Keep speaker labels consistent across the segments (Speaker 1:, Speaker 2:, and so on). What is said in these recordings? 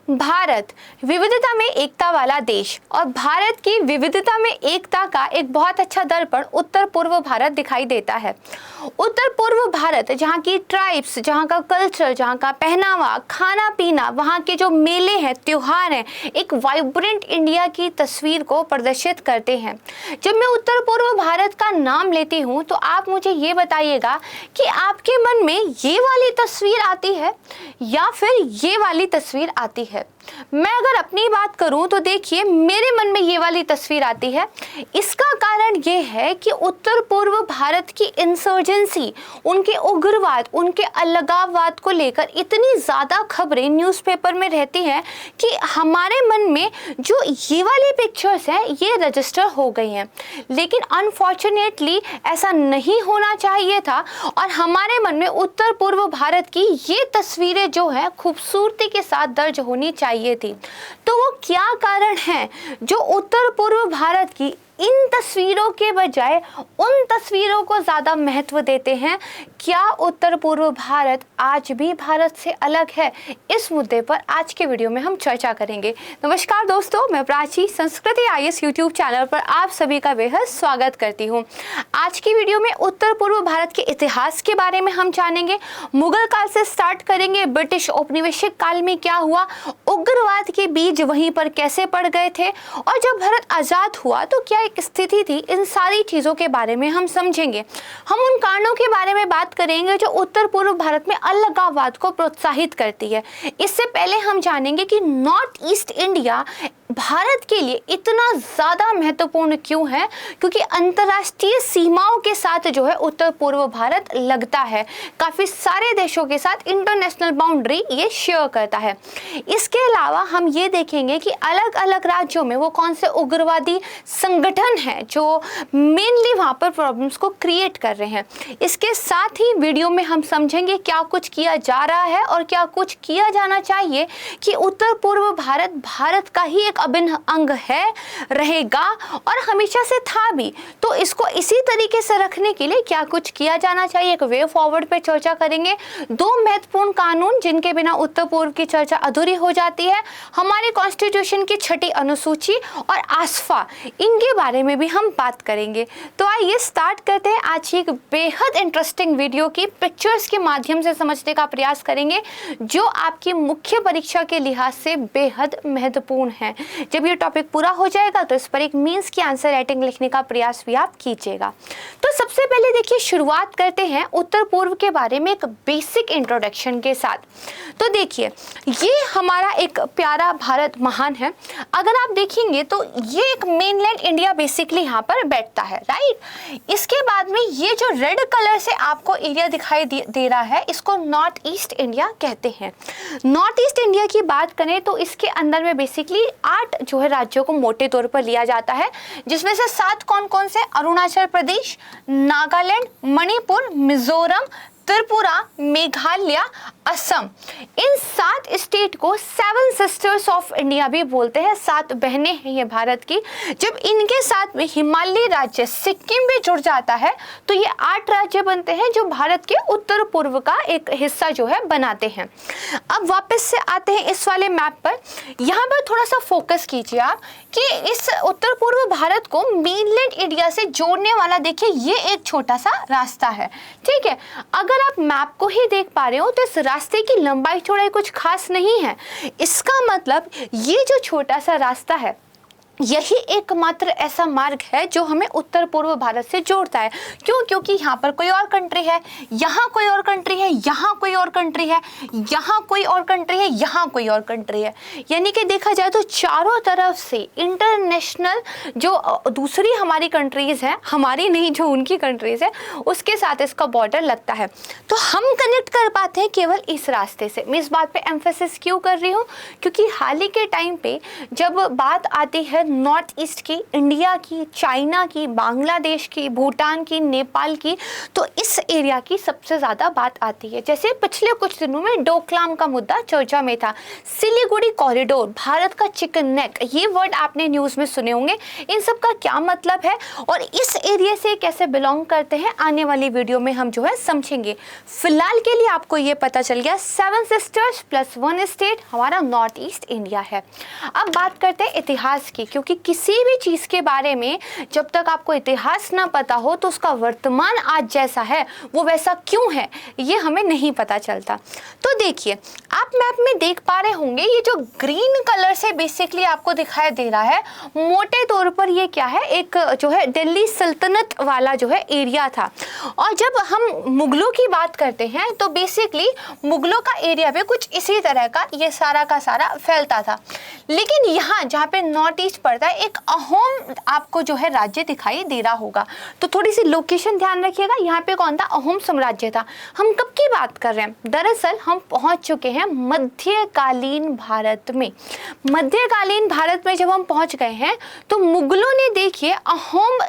Speaker 1: भारत विविधता में एकता वाला देश और भारत की विविधता में एकता का एक बहुत अच्छा दर्पण उत्तर पूर्व भारत दिखाई देता है। उत्तर पूर्व भारत जहाँ की ट्राइब्स, जहाँ का कल्चर, जहाँ का पहनावा, खाना पीना, वहाँ के जो मेले हैं, त्योहार हैं, एक वाइब्रेंट इंडिया की तस्वीर को प्रदर्शित करते हैं। जब मैं उत्तर पूर्व भारत का नाम लेती हूँ तो आप मुझे ये बताइएगा कि आपके मन में ये वाली तस्वीर आती है या फिर ये वाली तस्वीर आती है। मैं अगर अपनी बात करूं तो देखिए मेरे मन में ये वाली तस्वीर आती है। इसका कारण ये है कि उत्तर पूर्व भारत की इंसर्जेंसी, उनके उग्रवाद, उनके अलगाववाद को लेकर इतनी ज़्यादा खबरें न्यूज़पेपर में रहती हैं कि हमारे मन में जो ये वाली पिक्चर्स हैं ये रजिस्टर हो गई हैं। लेकिन अनफॉर्चुनेटली ऐसा नहीं होना चाहिए था और हमारे मन में उत्तर पूर्व भारत की ये तस्वीरें जो है खूबसूरती के साथ दर्ज होनी चाहिए थी। तो वो क्या कारण है जो उत्तर पूर्व भारत की इन तस्वीरों के बजाय उन तस्वीरों को ज़्यादा महत्व देते हैं? क्या उत्तर पूर्व भारत आज भी भारत से अलग है? इस मुद्दे पर आज के वीडियो में हम चर्चा करेंगे। नमस्कार दोस्तों, मैं प्राची संस्कृति IAS यूट्यूब चैनल पर आप सभी का बेहद स्वागत करती हूँ। आज की वीडियो में उत्तर पूर्व भारत के इतिहास के बारे में हम जानेंगे। मुगल काल से स्टार्ट करेंगे, ब्रिटिश औपनिवेशिक काल में क्या हुआ, उग्रवाद के बीज वहीं पर कैसे पड़ गए थे और जब भारत आज़ाद हुआ तो क्या एक स्थिति थी। इन सारी चीज़ों के बारे में हम समझेंगे। हम उन कारणों के बारे में बात करेंगे जो उत्तर पूर्व भारत में अलगाववाद को प्रोत्साहित करती है। इससे पहले हम जानेंगे कि नॉर्थ ईस्ट इंडिया भारत के लिए इतना ज़्यादा महत्वपूर्ण क्यों है, क्योंकि अंतर्राष्ट्रीय सीमाओं के साथ जो है उत्तर पूर्व भारत लगता है। काफ़ी सारे देशों के साथ इंटरनेशनल बाउंड्री ये शेयर करता है। इसके अलावा हम ये देखेंगे कि अलग अलग राज्यों में वो कौन से उग्रवादी संगठन हैं जो मेनली वहाँ पर प्रॉब्लम्स को क्रिएट कर रहे हैं। इसके साथ ही वीडियो में हम समझेंगे क्या कुछ किया जा रहा है और क्या कुछ किया जाना चाहिए कि उत्तर पूर्व भारत भारत का ही एक अभिन्न अंग है, रहेगा और हमेशा से था भी। तो इसको इसी तरीके से रखने के लिए क्या कुछ किया जाना चाहिए, एक वे फॉरवर्ड पे चर्चा करेंगे। दो महत्वपूर्ण कानून जिनके बिना उत्तर पूर्व की चर्चा अधूरी हो जाती है, हमारे कॉन्स्टिट्यूशन की 6ठी अनुसूची और आसफा, इनके बारे में भी हम बात करेंगे। तो आइए स्टार्ट करते हैं आज की एक बेहद इंटरेस्टिंग वीडियो की पिक्चर्स के माध्यम से समझने का प्रयास करेंगे जो आपकी मुख्य परीक्षा के लिहाज से बेहद महत्वपूर्ण है। जब ये टॉपिक पूरा हो जाएगा तो इस पर एक मीन्स की आंसर राइटिंग लिखने का प्रयास भी आप कीजिएगा। तो सबसे पहले देखिए शुरुआत करते हैं उत्तर पूर्व के बारे में एक बेसिक इंट्रोडक्शन के साथ। तो देखिए ये हमारा एक प्यारा भारत महान है। अगर आप देखेंगे तो ये एक मेनलैंड इंडिया बेसिकली यहाँ पर बैठता है, राइट। इसके बाद में ये जो रेड कलर से आपको एरिया दिखाई दे रहा है इसको नॉर्थ ईस्ट इंडिया कहते हैं। नॉर्थ ईस्ट इंडिया की बात करें तो इसके अंदर में बेसिकली 8 जो है राज्यों को मोटे तौर पर लिया जाता है, जिसमें से 7 कौन कौन से? अरुणाचल प्रदेश, नागालैंड, मणिपुर, मिजोरम, त्रिपुरा, मेघालय, असम। इन 7 स्टेट को 7 सिस्टर्स ऑफ इंडिया भी बोलते हैं। 7 बहनें हैं ये भारत की। जब इनके साथ में हिमालयी राज्य सिक्किम भी जुड़ जाता है तो ये 8 राज्य बनते हैं जो भारत के उत्तर पूर्व का एक हिस्सा जो है बनाते हैं। अब वापस से आते हैं इस वाले मैप पर। यहाँ पर थोड़ा सा फोकस कीजिए आप कि इस उत्तर पूर्व भारत को मेनलैंड इंडिया से जोड़ने वाला देखिए ये एक छोटा सा रास्ता है, ठीक है। अगर आप मैप को ही देख पा रहे हो तो इस रास्ते की लंबाई चौड़ाई कुछ खास नहीं है। इसका मतलब ये जो छोटा सा रास्ता है यही एकमात्र ऐसा मार्ग है जो हमें उत्तर पूर्व भारत से जोड़ता है। क्यों? क्योंकि यहाँ पर कोई और कंट्री है, यहाँ कोई और कंट्री है, यहाँ कोई और कंट्री है, यहाँ कोई और कंट्री है, यहाँ कोई और कंट्री है। यानी कि देखा जाए तो चारों तरफ से इंटरनेशनल जो दूसरी हमारी कंट्रीज़ हैं, हमारी नहीं जो उनकी कंट्रीज़ है, उसके साथ इसका बॉर्डर लगता है। तो हम कनेक्ट कर पाते हैं केवल इस रास्ते से। मैं इस बात पर एम्फेसिस क्यों कर रही हूँ? क्योंकि हाल ही के टाइम पर जब बात आती है नॉर्थ ईस्ट की, इंडिया की, चाइना की, बांग्लादेश की, भूटान की, नेपाल की, तो इस एरिया की सबसे ज़्यादा बात आती है। जैसे पिछले कुछ दिनों में डोकलाम का मुद्दा चर्चा में था, सिलीगुड़ी कॉरिडोर, भारत का चिकन नेक, ये वर्ड आपने न्यूज़ में सुने होंगे। इन सब का क्या मतलब है और इस एरिया से कैसे बिलोंग करते हैं, आने वाली वीडियो में हम जो है समझेंगे। फिलहाल के लिए आपको ये पता चल गया 7 सिस्टर्स प्लस 1 स्टेट हमारा नॉर्थ ईस्ट इंडिया है। अब बात करते हैं इतिहास की, क्योंकि किसी भी चीज़ के बारे में जब तक आपको इतिहास ना पता हो तो उसका वर्तमान आज जैसा है वो वैसा क्यों है ये हमें नहीं पता चलता। तो देखिए, आप मैप में देख पा रहे होंगे, ये जो ग्रीन कलर से बेसिकली आपको दिखाई दे रहा है, मोटे तौर पर ये क्या है, एक जो है दिल्ली सल्तनत वाला जो है एरिया था। और जब हम मुगलों की बात करते हैं तो बेसिकली मुगलों का एरिया भी कुछ इसी तरह का ये सारा का सारा फैलता था। लेकिन यहाँ जहाँ पे नॉर्थ ईस्ट पड़ता है, एक अहोम आपको जो है राज्य दिखाई दे रहा होगा। तो थोड़ी सी लोकेशन ध्यान रखिएगा, यहाँ पे कौन था, अहोम साम्राज्य था। हम कब की बात कर रहे हैं, दरअसल हम पहुंच चुके हैं मध्यकालीन भारत में। मध्यकालीन भारत में जब हम पहुंच गए हैं तो मुगलों ने देखिए अहोम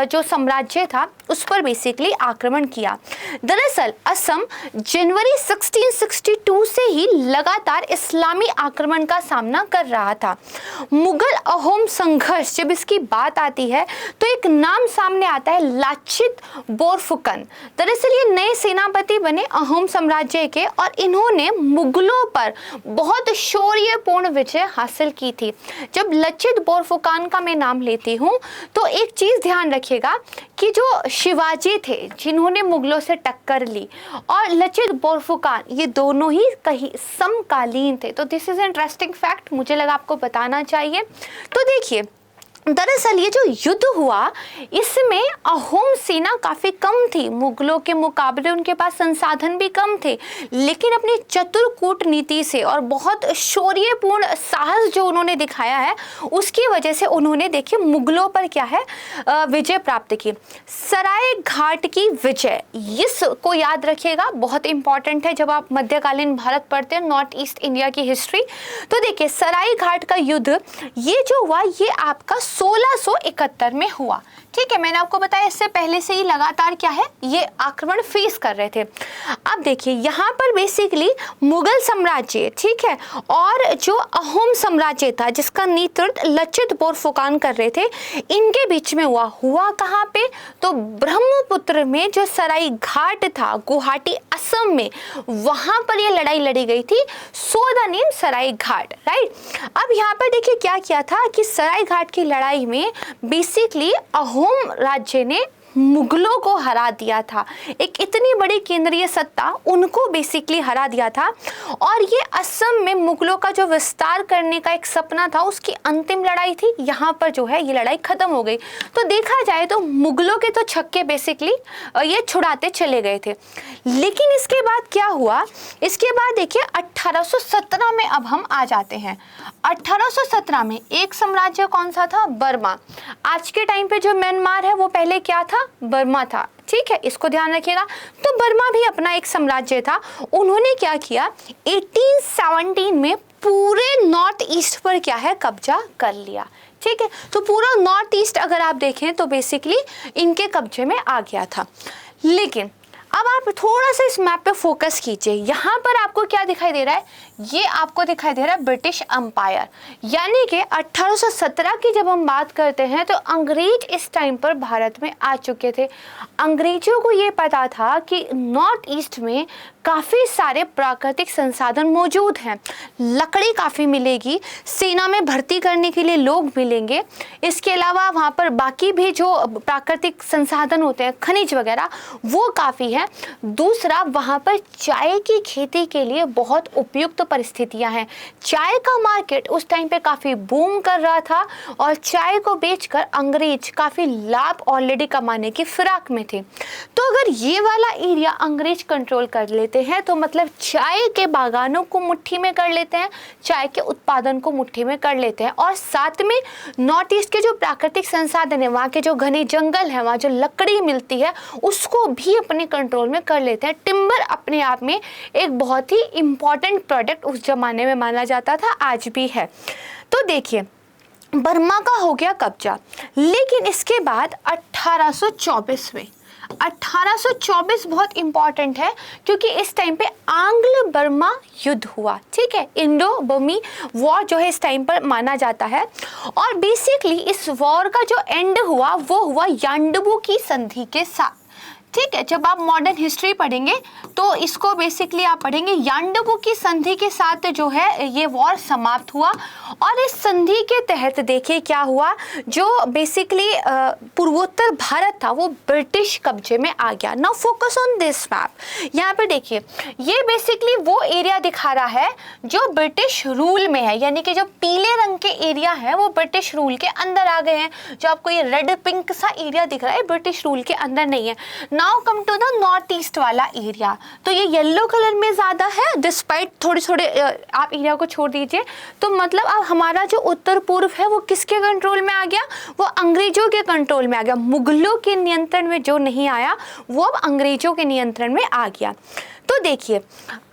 Speaker 1: जो साम्राज्य था उस पर बेसिकली आक्रमण किया। दरअसल असम जनवरी 1662 से ही लगातार इस्लामी आक्रमण का सामना कर रहा था। मुगल अहोम संघर्ष जब इसकी बात आती है तो एक नाम सामने आता है, लाचित बोरफुकन। दरअसल ये नए सेनापति बने अहोम साम्राज्य के और इन्होंने मुगलों पर बहुत शौर्यपूर्ण विजय हासिल की थी। जब लाचित बोरफुकन का मैं नाम लेती हूँ तो एक चीज़ ध्यान रखिएगा कि जो शिवाजी थे जिन्होंने मुगलों से टक्कर ली और लाचित बोरफुकन, ये दोनों ही कहीं समकालीन थे। तो दिस इज इंटरेस्टिंग फैक्ट, मुझे लगा आपको बताना चाहिए। तो देखिए, दरअसल ये जो युद्ध हुआ इसमें अहोम सेना काफ़ी कम थी, मुगलों के मुकाबले उनके पास संसाधन भी कम थे, लेकिन अपनी चतुर कूटनीति से और बहुत शौर्यपूर्ण साहस जो उन्होंने दिखाया है उसकी वजह से उन्होंने देखिए मुगलों पर क्या है विजय प्राप्त की। सराय घाट की विजय, इसको याद रखिएगा, बहुत इंपॉर्टेंट है जब आप मध्यकालीन भारत पढ़ते हैं, नॉर्थ ईस्ट इंडिया की हिस्ट्री। तो देखिए, सराय घाट का युद्ध ये जो हुआ ये आपका 1671 में हुआ। ठीक है, मैंने आपको बताया इससे पहले से ही लगातार क्या है ये आक्रमण फेस कर रहे थे। अब देखिए यहाँ पर बेसिकली मुगल साम्राज्य, ठीक है, और जो अहोम साम्राज्य था जिसका नेतृत्व लाचित बोरफुकन कर रहे थे, इनके बीच में हुआ कहाँ पे, तो ब्रह्मपुत्र में जो सराय घाट था गुवाहाटी असम में, वहां पर ये लड़ाई लड़ी गई थी। So the name Sarai Ghat, right. अब यहाँ पर देखिए क्या किया था कि सराय घाट की लड़ाई में बेसिकली अहोम राज्य ने मुगलों को हरा दिया था। एक इतनी बड़ी केंद्रीय सत्ता उनको बेसिकली हरा दिया था और ये असम में मुगलों का जो विस्तार करने का एक सपना था उसकी अंतिम लड़ाई थी। यहाँ पर जो है ये लड़ाई खत्म हो गई। तो देखा जाए तो मुगलों के तो छक्के बेसिकली ये छुड़ाते चले गए थे। लेकिन इसके बाद क्या हुआ, इसके बाद देखिए 1817 में अब हम आ जाते हैं। 1817 में एक साम्राज्य कौन सा था, बर्मा। आज के टाइम पे जो म्यांमार है वो पहले क्या था, बर्मा था। ठीक है, इसको ध्यान रखिएगा। तो बर्मा भी अपना एक साम्राज्य था। उन्होंने क्या किया, 1817 में पूरे नॉर्थ ईस्ट पर क्या है कब्जा कर लिया। ठीक है, तो पूरा नॉर्थ ईस्ट अगर आप देखें तो बेसिकली इनके कब्जे में आ गया था। लेकिन अब आप थोड़ा सा इस मैप पे फोकस कीजिए। यहाँ पर आपको क्या दिखाई दे रहा है, ये आपको दिखाई दे रहा है ब्रिटिश एम्पायर। यानी कि 1817 की जब हम बात करते हैं तो अंग्रेज इस टाइम पर भारत में आ चुके थे। अंग्रेजों को ये पता था कि नॉर्थ ईस्ट में काफ़ी सारे प्राकृतिक संसाधन मौजूद हैं, लकड़ी काफ़ी मिलेगी, सेना में भर्ती करने के लिए लोग मिलेंगे, इसके अलावा वहाँ पर बाकी भी जो प्राकृतिक संसाधन होते हैं खनिज वगैरह वो काफ़ी है। दूसरा, वहाँ पर चाय की खेती के लिए बहुत उपयुक्त परिस्थितियाँ हैं। चाय का मार्केट उस टाइम पे काफ़ी बूम कर रहा था और चाय को बेचकर अंग्रेज काफ़ी लाभ ऑलरेडी कमाने की फिराक में थे। तो अगर ये वाला एरिया अंग्रेज कंट्रोल कर लेते हैं तो मतलब चाय के बागानों को मुट्ठी में कर लेते हैं, चाय के उत्पादन को मुट्ठी में कर लेते हैं और साथ में नॉर्थ ईस्ट के जो प्राकृतिक संसाधन है, वहाँ के जो घने जंगल है, वहाँ जो लकड़ी मिलती है उसको भी अपने कंट्रोल में कर लेते हैं। टिम्बर अपने आप में एक बहुत ही इम्पॉर्टेंट प्रोडक्ट उस जमाने में माना जाता था, आज भी है। तो देखिए, बर्मा का हो गया कब्जा। लेकिन इसके बाद 1824 में 1824 बहुत इंपॉर्टेंट है क्योंकि इस टाइम पे आंग्ल बर्मा युद्ध हुआ, ठीक है, इंडो बर्मी वॉर जो है इस टाइम पर माना जाता है। और बेसिकली इस वॉर का जो एंड हुआ वो हुआ यांडबू की संधि के साथ, ठीक है। जब आप मॉडर्न हिस्ट्री पढ़ेंगे तो इसको बेसिकली आप पढ़ेंगे यांडबू की संधि के साथ जो है ये वॉर समाप्त हुआ। और इस संधि के तहत देखिए क्या हुआ, जो बेसिकली पूर्वोत्तर भारत था वो ब्रिटिश कब्जे में आ गया। Now focus on this map. यहाँ पे देखिए ये बेसिकली वो एरिया दिखा रहा है जो ब्रिटिश रूल में है, यानी कि जो पीले रंग के एरिया है वो ब्रिटिश रूल के अंदर आ गए हैं। जो आपको ये रेड पिंक सा एरिया दिख रहा है ब्रिटिश रूल के अंदर नहीं है। Now come to the north east वाला एरिया, तो ये येलो कलर में ज़्यादा है डिस्पाइट थोड़े थोड़े आप एरिया को छोड़ दीजिए। तो मतलब अब हमारा जो उत्तर पूर्व है वो किसके कंट्रोल में आ गया, वो अंग्रेजों के कंट्रोल में आ गया। मुगलों के नियंत्रण में जो नहीं आया वो अब अंग्रेजों के नियंत्रण में आ गया। तो देखिए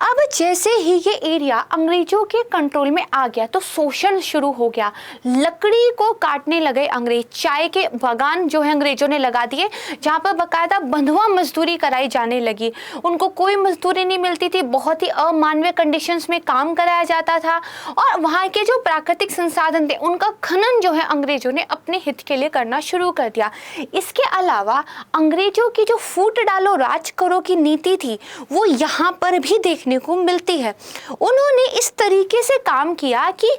Speaker 1: अब जैसे ही ये एरिया अंग्रेजों के कंट्रोल में आ गया तो शोषण शुरू हो गया। लकड़ी को काटने लगे अंग्रेज, चाय के बागान जो है अंग्रेजों ने लगा दिए जहाँ पर बाकायदा बंधुआ मजदूरी कराई जाने लगी। उनको कोई मजदूरी नहीं मिलती थी, बहुत ही अमानवीय कंडीशंस में काम कराया जाता था। और वहाँ के जो प्राकृतिक संसाधन थे उनका खनन जो है अंग्रेजों ने अपने हित के लिए करना शुरू कर दिया। इसके अलावा अंग्रेजों की जो फूट डालो राज करो की नीति थी वो यहाँ पर भी देखने को मिलती है। उन्होंने इस तरीके से काम किया कि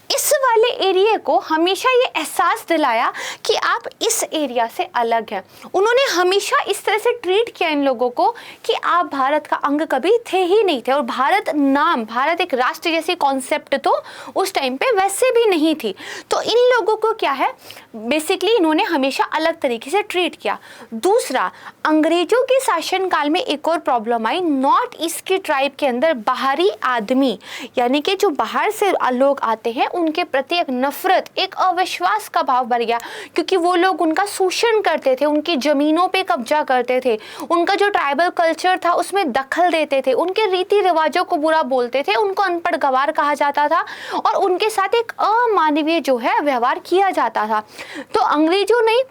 Speaker 1: इस वाले एरिया को हमेशा ये एहसास दिलाया कि आप इस एरिया से अलग हैं। उन्होंने हमेशा इस तरह से ट्रीट किया इन लोगों को कि आप भारत का अंग कभी थे ही नहीं थे। और भारत नाम, भारत एक राष्ट्र जैसी कॉन्सेप्ट तो उस टाइम पे वैसे भी नहीं थी। तो इन लोगों को क्या है बेसिकली इन्होंने हमेशा अलग तरीके से ट्रीट किया। दूसरा, अंग्रेजों के शासनकाल में एक और प्रॉब्लम आई। नॉर्थ ईस्ट की ट्राइब के अंदर बाहरी आदमी यानी कि जो बाहर से लोग आते हैं उनके प्रति एक नफरत, एक अविश्वास का भाव बढ़ गया क्योंकि वो लोग उनका शोषण करते थे, उनकी जमीनों पे कब्जा करते थे, उनका जो ट्राइबल कल्चर था उसमें दखल देते थे, उनके रीति रिवाजों को बुरा बोलते थे, उनको अनपढ़ गवार कहा जाता था और उनके साथ एक अमानवीय जो है व्यवहार किया जाता था। तो अंग्रेजों ने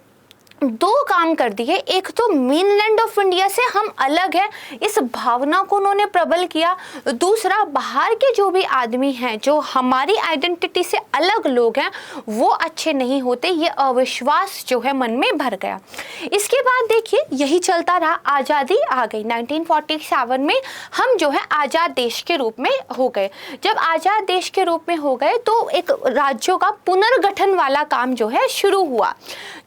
Speaker 1: दो काम कर दिए। एक तो मेनलैंड ऑफ इंडिया से हम अलग हैं, इस भावना को उन्होंने प्रबल किया। दूसरा, बाहर के जो भी आदमी हैं जो हमारी आइडेंटिटी से अलग लोग हैं वो अच्छे नहीं होते, ये अविश्वास जो है मन में भर गया। इसके बाद देखिए यही चलता रहा, आज़ादी आ गई। 1947 में हम जो है आज़ाद देश के रूप में हो गए। जब आज़ाद देश के रूप में हो गए तो एक राज्यों का पुनर्गठन वाला काम जो है शुरू हुआ।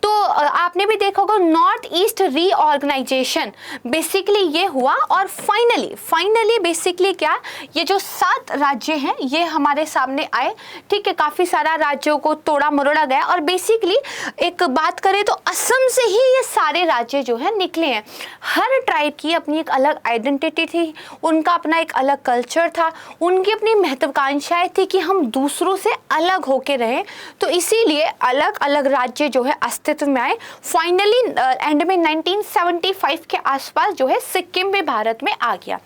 Speaker 1: तो आपने भी देखा होगा नॉर्थ ईस्ट रीऑर्गेनाइजेशन बेसिकली ये हुआ। और फाइनली बेसिकली क्या, ये जो 7 राज्य हैं ये हमारे सामने आए, ठीक है। काफ़ी सारा राज्यों को तोड़ा मरोड़ा गया और बेसिकली एक बात करें तो असम से ही ये सारे राज्य जो है निकले हैं। हर ट्राइब की अपनी एक अलग आइडेंटिटी थी, उनका अपना एक अलग कल्चर था, उनकी अपनी महत्वाकांक्षाएं थी कि हम दूसरों से अलग होके रहें। तो इसीलिए अलग अलग राज्य जो है अस्तित्व में आए। फाइनली एंड में 1975 के आसपास जो है सिक्किम भी भारत में आ गया।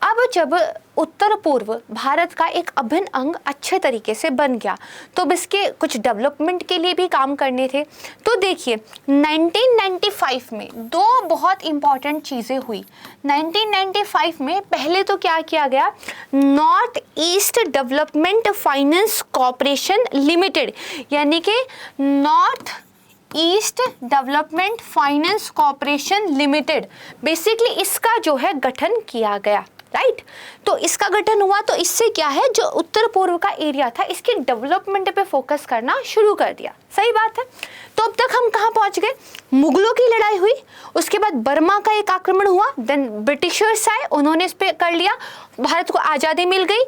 Speaker 1: अब जब उत्तर पूर्व भारत का एक अभिन्न अंग अच्छे तरीके से बन गया तो अब इसके कुछ डेवलपमेंट के लिए भी काम करने थे। तो देखिए 1995 में 2 बहुत इंपॉर्टेंट चीज़ें हुई। 1995 में पहले तो क्या किया गया, north east development finance corporation limited यानी कि north east development finance corporation limited basically इसका जो है गठन किया गया, राइट। तो इसका गठन हुआ तो इससे क्या है, जो उत्तर पूर्व का एरिया था इसके डेवलपमेंट पे फोकस करना शुरू कर दिया। सही बात है। तो अब तक हम कहाँ पहुँच गए, मुगलों की लड़ाई हुई, उसके बाद बर्मा का एक आक्रमण हुआ, देन ब्रिटिशर्स आए, उन्होंने इस पे कर लिया, भारत को आज़ादी मिल गई,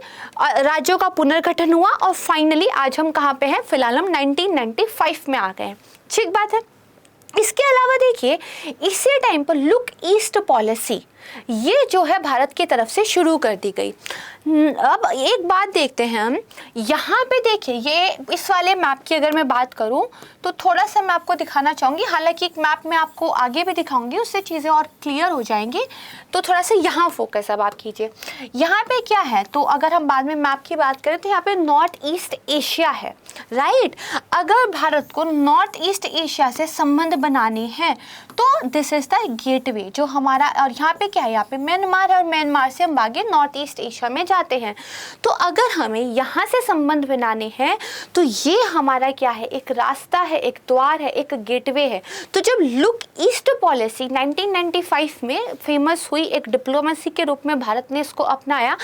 Speaker 1: राज्यों का पुनर्गठन हुआ और फाइनली आज हम कहाँ पे हैं, फिलहाल हम 1995 में आ गए हैं। ठीक बात है। इसके अलावा देखिए इसी टाइम पर लुक ईस्ट पॉलिसी ये जो है भारत की तरफ से शुरू कर दी गई। अब एक बात देखते हैं हम, यहाँ पे देखिए ये इस वाले मैप की अगर मैं बात करूँ तो थोड़ा सा मैं आपको दिखाना चाहूँगी, हालांकि एक मैप में आपको आगे भी दिखाऊंगी, उससे चीज़ें और क्लियर हो जाएंगी। तो थोड़ा सा यहाँ फोकस अब आप कीजिए। यहाँ पे क्या है, तो अगर हम बाद में मैप की बात करें तो यहाँ पे नॉर्थ ईस्ट एशिया है, राइट। अगर भारत को नॉर्थ ईस्ट एशिया से संबंध बनाने हैं तो दिस इज द गेटवे जो हमारा, और यहाँ पे क्या है, यहाँ पे म्यांमार है और म्यांमार से हम आगे नॉर्थ ईस्ट एशिया में जाते हैं। तो अगर हमें यहाँ से संबंध बनाने हैं तो ये हमारा क्या है, एक रास्ता है, एक द्वार है, एक गेटवे है। तो जब लुक ईस्ट पॉलिसी 1995 में फेमस हुई, एक डिप्लोमेसी के रूप में भारत ने इसको अपनाया,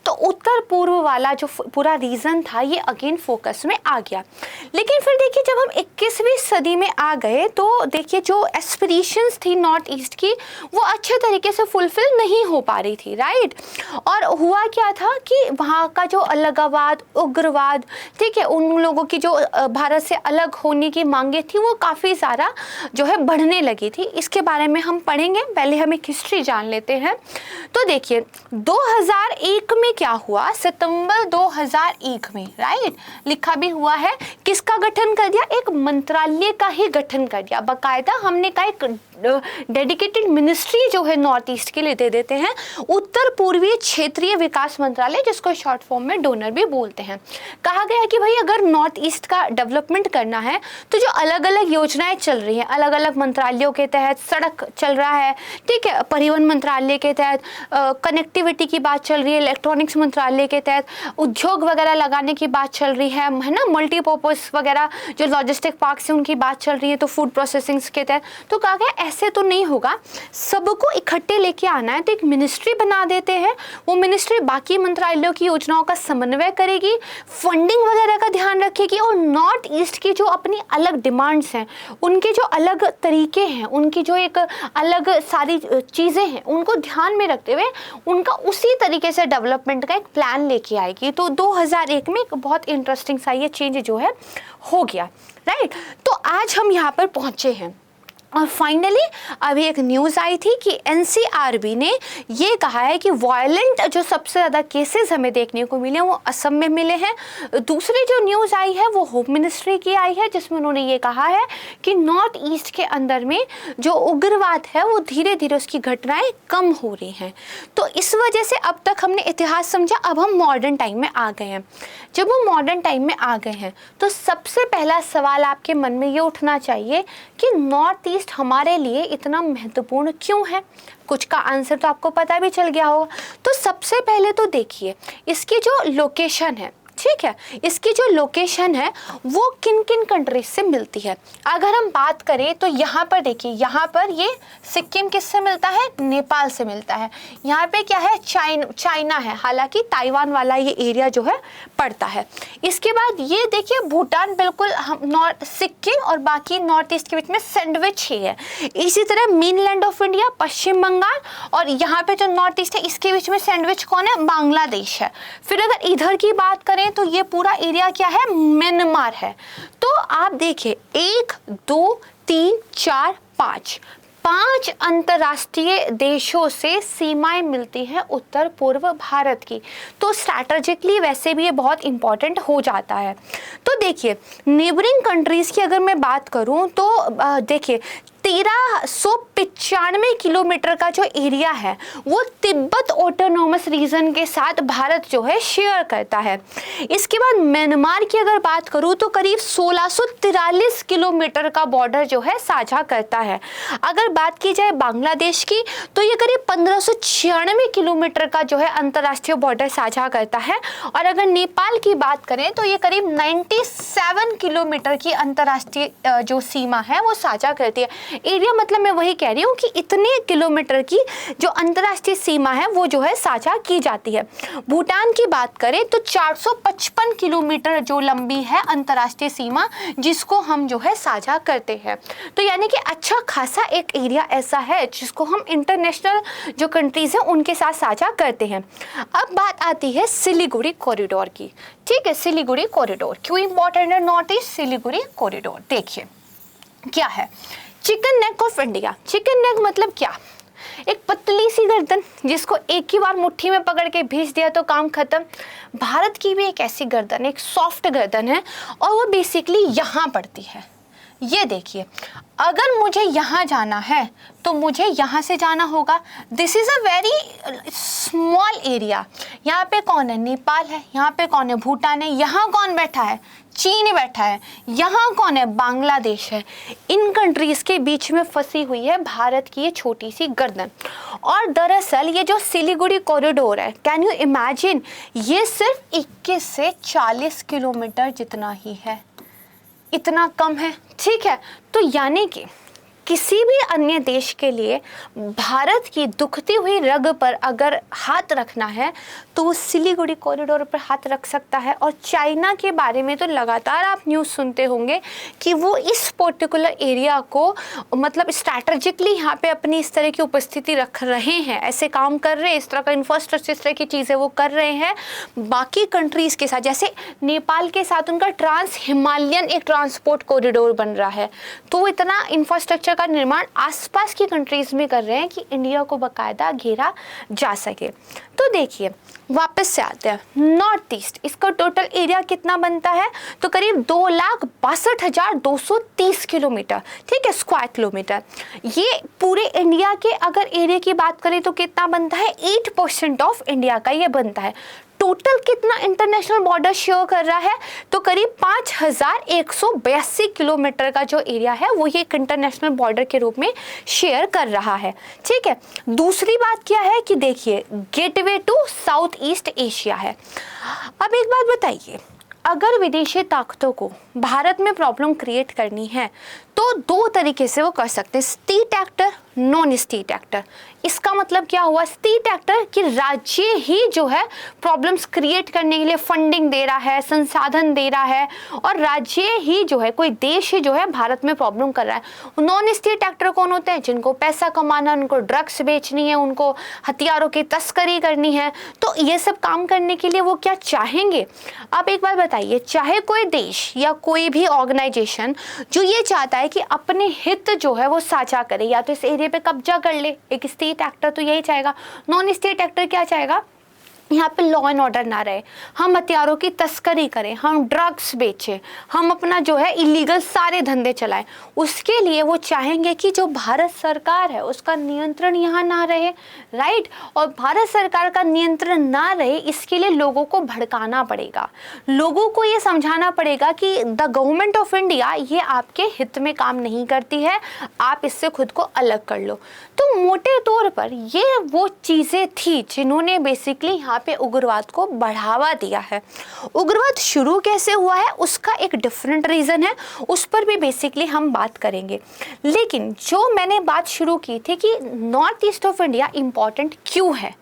Speaker 1: तो उत्तर पूर्व वाला जो पूरा रीजन था ये अगेन फोकस में आ गया। लेकिन फिर देखिए जब हम 21वीं सदी में आ गए तो देखिए जो एस्पिरेशंस थी नॉर्थ ईस्ट की वो अच्छे तरीके से फुलफिल नहीं हो पा रही थी, राइट। और हुआ क्या था कि वहाँ का जो अलगाववाद, उग्रवाद, ठीक है, उन लोगों की जो भारत से अलग होने की मांगे थी वो काफ़ी ज़्यादा जो है बढ़ने लगी थी। इसके बारे में हम पढ़ेंगे, पहले हम एक हिस्ट्री जान लेते हैं। तो देखिए 2001 में क्या हुआ, सितंबर 2001 में, राइट, लिखा भी हुआ है, किसका गठन कर दिया, एक मंत्रालय का ही गठन कर दिया। बाकायदा हमने कहा एक डेडिकेटेड मिनिस्ट्री जो है नॉर्थ ईस्ट के लिए दे देते हैं, उत्तर पूर्वीय क्षेत्रीय विकास मंत्रालय, जिसको शॉर्ट फॉर्म में डोनर भी बोलते हैं। कहा गया कि भाई अगर नॉर्थ ईस्ट का डेवलपमेंट करना है तो जो अलग अलग योजनाएं चल रही हैं, अलग अलग मंत्रालयों के तहत, सड़क चल रहा है, ठीक है, परिवहन मंत्रालय के तहत कनेक्टिविटी की बात चल रही है, इलेक्ट्रॉनिक्स मंत्रालय के तहत उद्योग वगैरह लगाने की बात चल रही है ना, मल्टीपर्पज वगैरह जो लॉजिस्टिक पार्क से उनकी बात चल रही है, तो फूड प्रोसेसिंग के तहत। तो कहा गया ऐसे तो नहीं होगा, सबको इकट्ठे लेके आना है, तो एक मिनिस्ट्री बना देते हैं। वो मिनिस्ट्री बाकी मंत्रालयों की योजनाओं का समन्वय करेगी, फंडिंग वगैरह का ध्यान रखेगी, और नॉर्थ ईस्ट की जो अपनी अलग डिमांड्स हैं, उनके जो अलग तरीके हैं, उनकी जो एक अलग सारी चीज़ें हैं, उनको ध्यान में रखते हुए उनका उसी तरीके से डेवलपमेंट का एक प्लान लेके आएगी। तो 2001 में एक बहुत इंटरेस्टिंग सा ये चेंज जो है हो गया, राइट। तो आज हम यहाँ पर पहुँचे हैं और फाइनली अभी एक न्यूज़ आई थी कि एनसीआरबी ने ये कहा है कि वायलेंट जो सबसे ज़्यादा केसेस हमें देखने को मिले वो असम में मिले हैं। दूसरी जो न्यूज़ आई है वो होम मिनिस्ट्री की आई है, जिसमें उन्होंने ये कहा है कि नॉर्थ ईस्ट के अंदर में जो उग्रवाद है वो धीरे धीरे उसकी घटनाएं कम हो रही हैं। तो इस वजह से अब तक हमने इतिहास समझा, अब हम मॉडर्न टाइम में आ गए हैं। जब हम मॉडर्न टाइम में आ गए हैं तो सबसे पहला सवाल आपके मन में ये उठना चाहिए कि नॉर्थ ईस्ट हमारे लिए इतना महत्वपूर्ण क्यों है। कुछ का आंसर तो आपको पता भी चल गया होगा। तो सबसे पहले तो देखिए इसकी जो लोकेशन है, ठीक है, इसकी जो लोकेशन है वो किन किन कंट्रीज से मिलती है। अगर हम बात करें तो यहाँ पर देखिए, यहाँ पर ये सिक्किम किससे मिलता है, नेपाल से मिलता है। यहाँ पे क्या है, चाइना है, हालांकि ताइवान वाला ये एरिया जो है पड़ता है। इसके बाद ये देखिए भूटान बिल्कुल नॉर्थ, सिक्किम और बाकी नॉर्थ ईस्ट के बीच में सैंडविच ही है। इसी तरह मेनलैंड ऑफ इंडिया, पश्चिम बंगाल, और यहाँ पे जो नॉर्थ ईस्ट है इसके बीच में सैंडविच कौन है, बांग्लादेश है। फिर अगर इधर की बात करें तो ये पूरा एरिया क्या है, म्यांमार है। तो आप देखिए 1 2 3 4 5 अंतर्राष्ट्रीय देशों से सीमाएं मिलती हैं उत्तर पूर्व भारत की। तो स्ट्रैटेजिकली वैसे भी ये बहुत इंपॉर्टेंट हो जाता है। तो देखिए नेबरिंग कंट्रीज की अगर मैं बात करूं तो देखिए 1395 किलोमीटर का जो एरिया है वो तिब्बत ऑटोनोमस रीजन के साथ भारत जो है शेयर करता है। इसके बाद म्यांमार की अगर बात करूं तो करीब 1643 किलोमीटर का बॉर्डर जो है साझा करता है। अगर बात की जाए बांग्लादेश की तो ये करीब 1596 किलोमीटर का जो है अंतर्राष्ट्रीय बॉर्डर साझा करता है। और अगर नेपाल की बात करें तो ये करीब 97 किलोमीटर की अंतर्राष्ट्रीय जो सीमा है वो साझा करती है। एरिया मतलब मैं वही कह रही हूँ कि इतने किलोमीटर की जो अंतर्राष्ट्रीय सीमा है वो जो है साझा की जाती है। भूटान की बात करें तो 455 किलोमीटर जो लंबी है अंतर्राष्ट्रीय सीमा जिसको हम जो है साझा करते हैं। तो यानी कि अच्छा खासा एक एरिया ऐसा है जिसको हम इंटरनेशनल जो कंट्रीज हैं उनके साथ साझा करते हैं। अब बात आती है सिलीगुड़ी कॉरिडोर की, ठीक है। सिलीगुड़ी कॉरिडोर क्यों इंपॉर्टेंट है नॉर्थ ईस्ट, सिलीगुड़ी कॉरिडोर देखिए क्या है, chicken neck of India. Chicken neck मतलब क्या, एक पतली सी गर्दन जिसको एक ही बार मुट्ठी में पकड़ के भेज दिया तो काम खत्म। भारत की भी एक ऐसी गर्दन, एक सॉफ्ट गर्दन है और वो बेसिकली यहाँ पड़ती है। ये देखिए, अगर मुझे यहाँ जाना है तो मुझे यहाँ से जाना होगा। This is a very small area. यहाँ पे कौन है? नेपाल है। यहाँ पे कौन है? भूटान है। यहाँ कौन बैठा है? चीन बैठा है। यहाँ कौन है? बांग्लादेश है। इन कंट्रीज़ के बीच में फंसी हुई है भारत की ये छोटी सी गर्दन। और दरअसल ये जो सिलीगुड़ी कॉरिडोर है, कैन यू इमेजिन, ये सिर्फ 21 से 40 किलोमीटर जितना ही है। इतना कम है, ठीक है। तो यानी कि किसी भी अन्य देश के लिए भारत की दुखती हुई रग पर अगर हाथ रखना है तो वो सिलीगुड़ी कॉरिडोर पर हाथ रख सकता है। और चाइना के बारे में तो लगातार आप न्यूज़ सुनते होंगे कि वो इस पर्टिकुलर एरिया को मतलब स्ट्रैटेजिकली यहाँ पे अपनी इस तरह की उपस्थिति रख रहे हैं, ऐसे काम कर रहे हैं, इस तरह का इंफ्रास्ट्रक्चर, इस तरह की चीज़ें वो कर रहे हैं बाकी कंट्रीज़ के साथ। जैसे नेपाल के साथ उनका ट्रांस हिमालयन एक ट्रांसपोर्ट कॉरिडोर बन रहा है, तो वो इतना इंफ्रास्ट्रक्चर का निर्माण आसपास की कंट्रीज में कर रहे हैं कि इंडिया को बाकायदा घेरा जा सके। तो देखिए, वापस से आते हैं नॉर्थ ईस्ट। इसका टोटल एरिया कितना बनता है? तो करीब 2,62,230 किलोमीटर, ठीक है, स्क्वायर किलोमीटर। ये पूरे इंडिया के अगर एरिया की बात करें तो कितना बनता है? 8% ऑफ इंडिया का ये बनता है। टोटल कितना इंटरनेशनल बॉर्डर शेयर कर रहा है? तो करीब 5,182 किलोमीटर का जो एरिया है वो ये एक इंटरनेशनल बॉर्डर के रूप में शेयर कर रहा है, ठीक है। दूसरी बात क्या है कि देखिए, gateway to south east Asia है। अब एक बात बताइए, अगर विदेशी ताकतों को भारत में प्रॉब्लम क्रिएट करनी है तो दो तरीके से वो कर सकते हैं, state actor, non state actor. इसका मतलब क्या हुआ? स्टेट एक्टर कि राज्य ही जो है प्रॉब्लम्स क्रिएट करने के लिए फंडिंग दे रहा है, संसाधन दे रहा है, और राज्य ही जो है, कोई देश ही जो है भारत में प्रॉब्लम कर रहा है। नॉन स्टेट एक्टर कौन होते हैं? जिनको पैसा कमाना, उनको ड्रग्स बेचनी है, उनको हथियारों की तस्करी करनी है, तो ये सब काम करने के लिए वो क्या चाहेंगे? अब एक बात बताइए, चाहे कोई देश या कोई भी ऑर्गेनाइजेशन जो ये चाहता है कि अपने हित जो है वो साझा करे, या तो इस एरिया पे कब्जा कर ले, एक स्टेट एक्टर तो यही चाहेगा। नॉन स्टेट एक्टर क्या चाहेगा? यहाँ पे लॉ एंड ऑर्डर ना रहे, हम हथियारों की तस्करी करें, हम ड्रग्स बेचें, हम अपना जो है इलीगल सारे धंधे चलाएं। उसके लिए वो चाहेंगे कि जो भारत सरकार है उसका नियंत्रण यहाँ ना रहे, राइट। और भारत सरकार का नियंत्रण ना रहे, इसके लिए लोगों को भड़काना पड़ेगा, लोगों को ये समझाना पड़ेगा कि द गवर्नमेंट ऑफ इंडिया ये आपके हित में काम नहीं करती है, आप इससे खुद को अलग कर लो। तो मोटे तौर पर ये वो चीज़ें थी जिन्होंने बेसिकली यहाँ पे उग्रवाद को बढ़ावा दिया है। उग्रवाद शुरू कैसे हुआ है उसका एक डिफरेंट रीज़न है, उस पर भी बेसिकली हम बात करेंगे। लेकिन जो मैंने बात शुरू की थी कि north east of India important क्यों है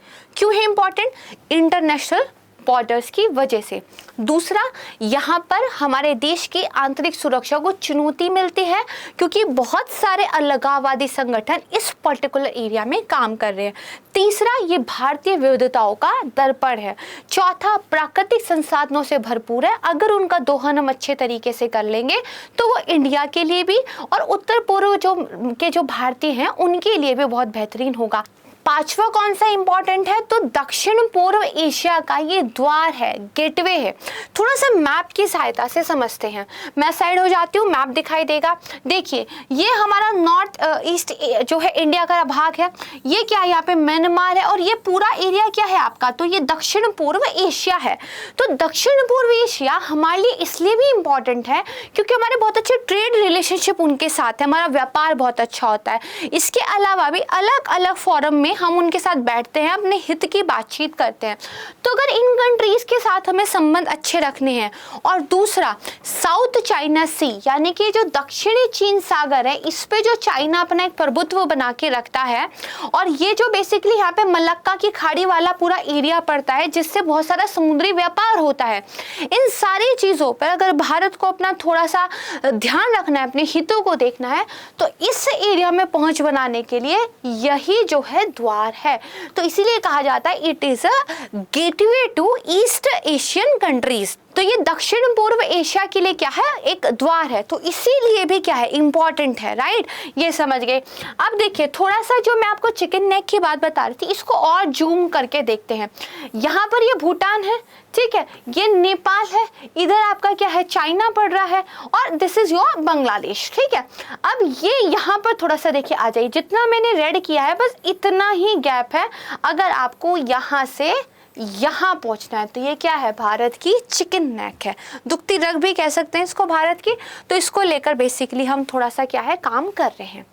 Speaker 1: इम्पॉर्टेंट? इंटरनेशनल बॉर्डर्स की वजह से। दूसरा, यहाँ पर हमारे देश की आंतरिक सुरक्षा को चुनौती मिलती है क्योंकि बहुत सारे अलगाववादी संगठन इस पर्टिकुलर एरिया में काम कर रहे हैं। तीसरा, ये भारतीय विविधताओं का दर्पण है। चौथा, प्राकृतिक संसाधनों से भरपूर है, अगर उनका दोहन हम अच्छे तरीके से कर लेंगे तो वो इंडिया के लिए भी और उत्तर पूर्व जो भारतीय हैं उनके लिए भी बहुत बेहतरीन होगा। पांचवा कौन सा इंपॉर्टेंट है? तो दक्षिण पूर्व एशिया का ये द्वार है, गेटवे है। थोड़ा सा मैप की सहायता से समझते हैं। मैं साइड हो जाती हूँ, मैप दिखाई देगा। देखिए, ये हमारा नॉर्थ ईस्ट जो है इंडिया का भाग है। ये क्या है? यहाँ पे म्यांमार है, और ये पूरा एरिया क्या है आपका? तो ये दक्षिण पूर्व एशिया है। तो दक्षिण पूर्व एशिया हमारे लिए इसलिए भी इम्पॉर्टेंट है क्योंकि हमारे बहुत अच्छे ट्रेड रिलेशनशिप उनके साथ है, हमारा व्यापार बहुत अच्छा होता है। इसके अलावा भी अलग अलग फोरम में हम उनके साथ बैठते हैं, अपने हित की बातचीत करते हैं। तो अगर इन कंट्रीज के साथ हमें संबंध अच्छे रखने हैं, और दूसरा साउथ चाइना सी यानी कि जो दक्षिणी चीन सागर है, इस पे जो चाइना अपना एक प्रभुत्व बना के रखता है, और ये जो बेसिकली यहाँ पे मलक्का की खाड़ी वाला पूरा एरिया पड़ता है जिससे बहुत सारा समुद्री व्यापार होता है। इन सारी चीज़ों पर अगर भारत को अपना थोड़ा सा ध्यान रखना है, अपने हितों को देखना है, तो इस एरिया में पहुंच बनाने के लिए यही जो है द्वार है। तो इसीलिए कहा जाता है it is a gateway to East Asian countries. तो ये दक्षिण पूर्व एशिया के लिए क्या है, एक द्वार है, तो इसीलिए भी क्या है, इंपॉर्टेंट है, राइट, ये समझ गए। अब देखिए थोड़ा सा जो मैं आपको चिकन नेक की बात बता रही थी, इसको और जूम करके देखते हैं। यहाँ पर ये भूटान है, ठीक है, ये नेपाल है, इधर आपका क्या है, चाइना पड़ रहा है, और दिस इज योर बांग्लादेश, ठीक है। अब ये यहाँ पर थोड़ा सा देखिए आ जाइए, जितना मैंने रेड किया है बस इतना ही गैप है। अगर आपको यहाँ से यहाँ पहुँचना है तो ये क्या है, भारत की चिकन नेक है, दुखती रग भी कह सकते हैं इसको भारत की। तो इसको लेकर बेसिकली हम थोड़ा सा क्या है, काम कर रहे हैं।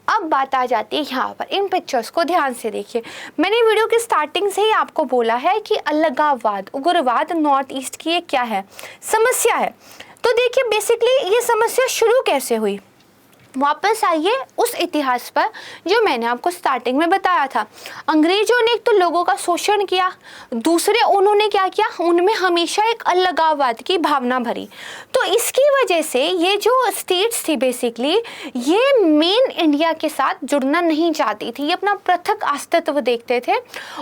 Speaker 1: अब बात आ जाती है यहाँ पर, इन पिक्चर्स को ध्यान से देखिए। मैंने वीडियो की स्टार्टिंग से ही आपको बोला है कि अलगाववाद, उग्रवाद नॉर्थ ईस्ट की एक क्या है, समस्या है। तो देखिए बेसिकली ये समस्या शुरू कैसे हुई, वापस आइए उस इतिहास पर जो मैंने आपको स्टार्टिंग में बताया था। अंग्रेजों ने एक तो लोगों का शोषण किया, दूसरे उन्होंने क्या किया, उनमें हमेशा एक अलगाववाद की भावना भरी। तो इसकी वजह से ये जो स्टेट्स थी बेसिकली, ये मेन इंडिया के साथ जुड़ना नहीं चाहती थी, ये अपना पृथक अस्तित्व देखते थे,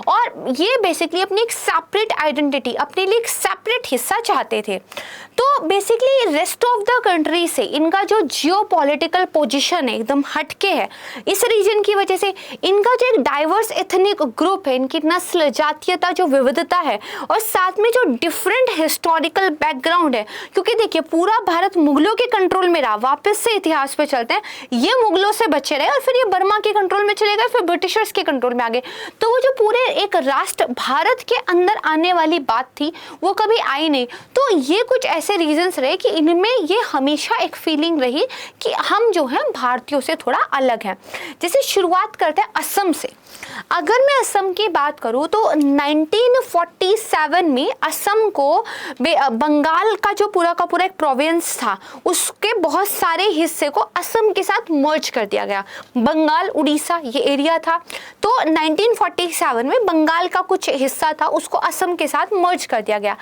Speaker 1: और ये बेसिकली अपनी एक सेपरेट आइडेंटिटी, अपने लिए एक सेपरेट हिस्सा चाहते थे। तो basically rest of the country से इनका जो जियोपॉलिटिकल पोजीशन है एकदम हटके है। इस रीजन की वजह से इनका जो एक डाइवर्स एथनिक ग्रुप है, इनकी नस्ल जातीयता जो विविधता है, और साथ में जो डिफरेंट हिस्टोरिकल बैकग्राउंड है, क्योंकि देखिए पूरा भारत मुगलों के कंट्रोल में रहा। वापस से इतिहास पे चलते हैं, ये मुगलों से बचे रहे और फिर ये बर्मा के कंट्रोल में चले गए, फिर ब्रिटिशर्स के कंट्रोल में आ गए। तो वो जो पूरे एक राष्ट्र भारत के अंदर आने वाली बात थी वो कभी आई नहीं। तो ये कुछ ऐसे रीजंस रहे कि इनमें ये हमेशा एक फीलिंग रही कि हम जो है भारतीयों से थोड़ा अलग है। जैसे शुरुआत करते हैं असम से। अगर मैं असम की बात करूं तो 1947 में असम को बंगाल का जो पूरा का पूरा एक प्रोविंस था, उसके बहुत सारे हिस्से को असम के साथ मर्ज कर दिया गया। बंगाल उड़ीसा ये एरिया था, तो 1947 में बंगाल का कुछ हिस्सा था उसको असम के साथ मर्ज कर दिया गया।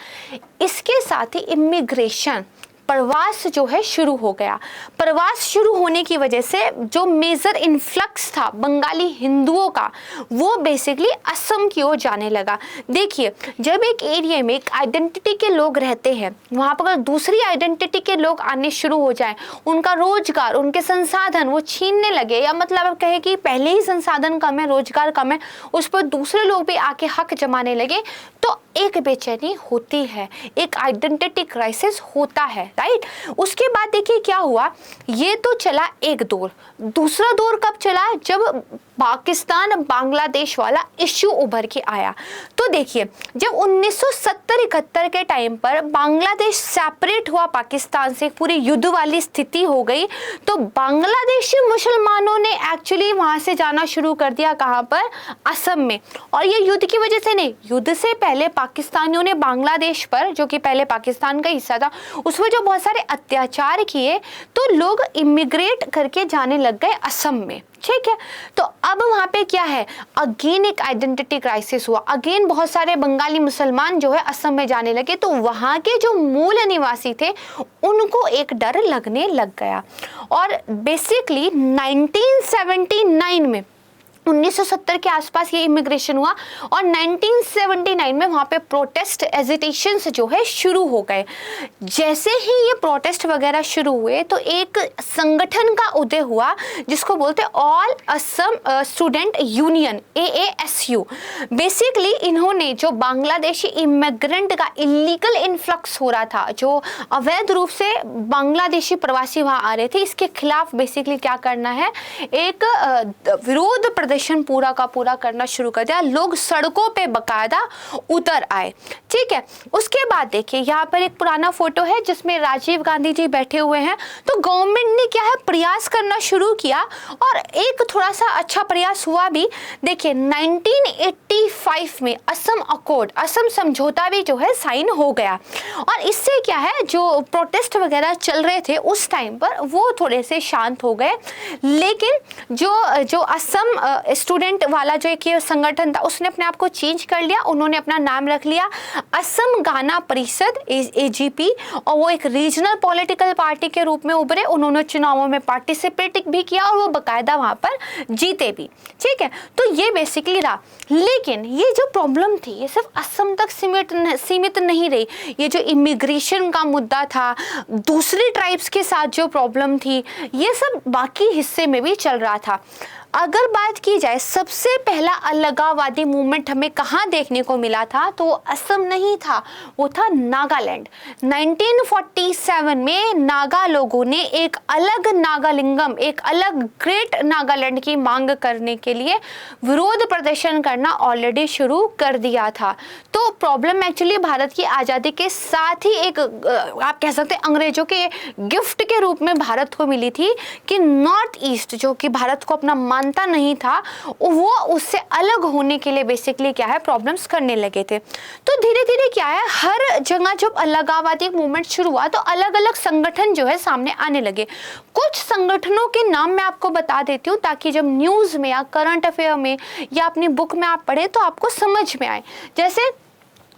Speaker 1: इसके साथ ही इमिग्रेशन, प्रवास जो है शुरू हो गया। प्रवास शुरू होने की वजह से जो मेजर इन्फ्लक्स था बंगाली हिंदुओं का, वो बेसिकली असम की ओर जाने लगा। देखिए जब एक एरिया में एक आइडेंटिटी के लोग रहते हैं, वहाँ पर अगर दूसरी आइडेंटिटी के लोग आने शुरू हो जाएं, उनका रोजगार, उनके संसाधन वो छीनने लगे, या मतलब आप कहें कि पहले ही संसाधन कम है, रोजगार कम है, उस पर दूसरे लोग भी आके हक जमाने लगे, तो एक बेचैनी होती है, एक आइडेंटिटी क्राइसिस होता है, राइट। उसके बाद देखिए क्या हुआ, ये तो चला एक दौर। दूसरा दौर कब चला, जब पाकिस्तान बांग्लादेश वाला इश्यू उभर के आया। तो देखिए जब 1970-71 के टाइम पर बांग्लादेश सेपरेट हुआ पाकिस्तान से, पूरी युद्ध वाली स्थिति हो गई, तो बांग्लादेशी मुसलमानों ने एक्चुअली वहां से जाना शुरू कर दिया, कहां पर, असम में। और ये युद्ध की वजह से नहीं, युद्ध से पहले पाकिस्तानियों ने बांग्लादेश पर, जो कि पहले पाकिस्तान का हिस्सा था, उस पर जो बहुत सारे अत्याचार किए, तो लोग इमिग्रेट करके जाने लग गए असम में, ठीक है। तो अब वहां पे क्या है, अगेन एक आइडेंटिटी क्राइसिस हुआ, अगेन बहुत सारे बंगाली मुसलमान जो है असम में जाने लगे, तो वहां के जो मूल निवासी थे उनको एक डर लगने लग गया। और बेसिकली 1979 में, 1970 के आसपास ये इमिग्रेशन हुआ, और 1979 में वहाँ पे प्रोटेस्ट एजिटेशंस जो है शुरू हो गए। जैसे ही ये प्रोटेस्ट वगैरह शुरू हुए तो एक संगठन का उदय हुआ जिसको बोलते हैं all Assam student union, AASU। Basically इन्होंने जो बांग्लादेशी इमिग्रेंट का इलीगल इन्फ्लक्स हो रहा था, जो अवैध रूप से बांग्लादेशी प्रवासी वहाँ आ रहे थे, इसके खिलाफ बेसिकली क्या करना है, एक विरोध प्रदर्शन पूरा का पूरा करना शुरू कर दिया। लोग सड़कों पे बकायदा उतर आए, ठीक है। उसके बाद देखिए यहाँ पर एक पुराना फोटो है जिसमें राजीव गांधी जी बैठे हुए हैं। तो गवर्नमेंट ने क्या है, प्रयास करना शुरू किया, और एक थोड़ा सा अच्छा प्रयास हुआ भी। देखिए 1985 में असम अकॉर्ड, असम समझौता भी जो है साइन हो गया, और इससे क्या है, जो प्रोटेस्ट वगैरह चल रहे थे उस टाइम पर वो थोड़े से शांत हो गए। लेकिन जो असम स्टूडेंट वाला जो एक ये संगठन था उसने अपने आप को चेंज कर लिया, उन्होंने अपना नाम रख लिया असम गण परिषद AGP, और वो एक रीजनल पॉलिटिकल पार्टी के रूप में उभरे। उन्होंने चुनावों में पार्टिसिपेट भी किया और वो बाकायदा वहां पर जीते भी। ठीक है, तो ये बेसिकली रहा। लेकिन ये जो प्रॉब्लम थी ये सिर्फ असम तक सीमित नहीं रही। ये जो इमिग्रेशन का मुद्दा था, दूसरी ट्राइब्स के साथ जो प्रॉब्लम थी, ये सब बाकी हिस्से में भी चल रहा था। अगर बात की जाए सबसे पहला अलगाववादी मूवमेंट हमें कहाँ देखने को मिला था, तो असम नहीं था, वो था नागालैंड। 1947 में नागा लोगों ने एक अलग नागालिंगम, एक अलग ग्रेट नागालैंड की मांग करने के लिए विरोध प्रदर्शन करना ऑलरेडी शुरू कर दिया था। तो प्रॉब्लम एक्चुअली भारत की आज़ादी के साथ ही एक आप कह सकते हैं अंग्रेजों के गिफ्ट के रूप में भारत को मिली थी कि नॉर्थ ईस्ट जो कि भारत को अपना मानता नहीं था, वो उससे अलग होने के लिए बेसिकली क्या है प्रॉब्लम्स करने लगे थे। तो धीरे धीरे क्या है, हर जगह जब अलगाववादी मूवमेंट शुरू हुआ तो अलग अलग संगठन जो है सामने आने लगे। कुछ संगठनों के नाम मैं आपको बता देती हूँ ताकि जब न्यूज़ में या करंट अफेयर में या अपनी बुक में आप पढ़े तो आपको समझ में आए। जैसे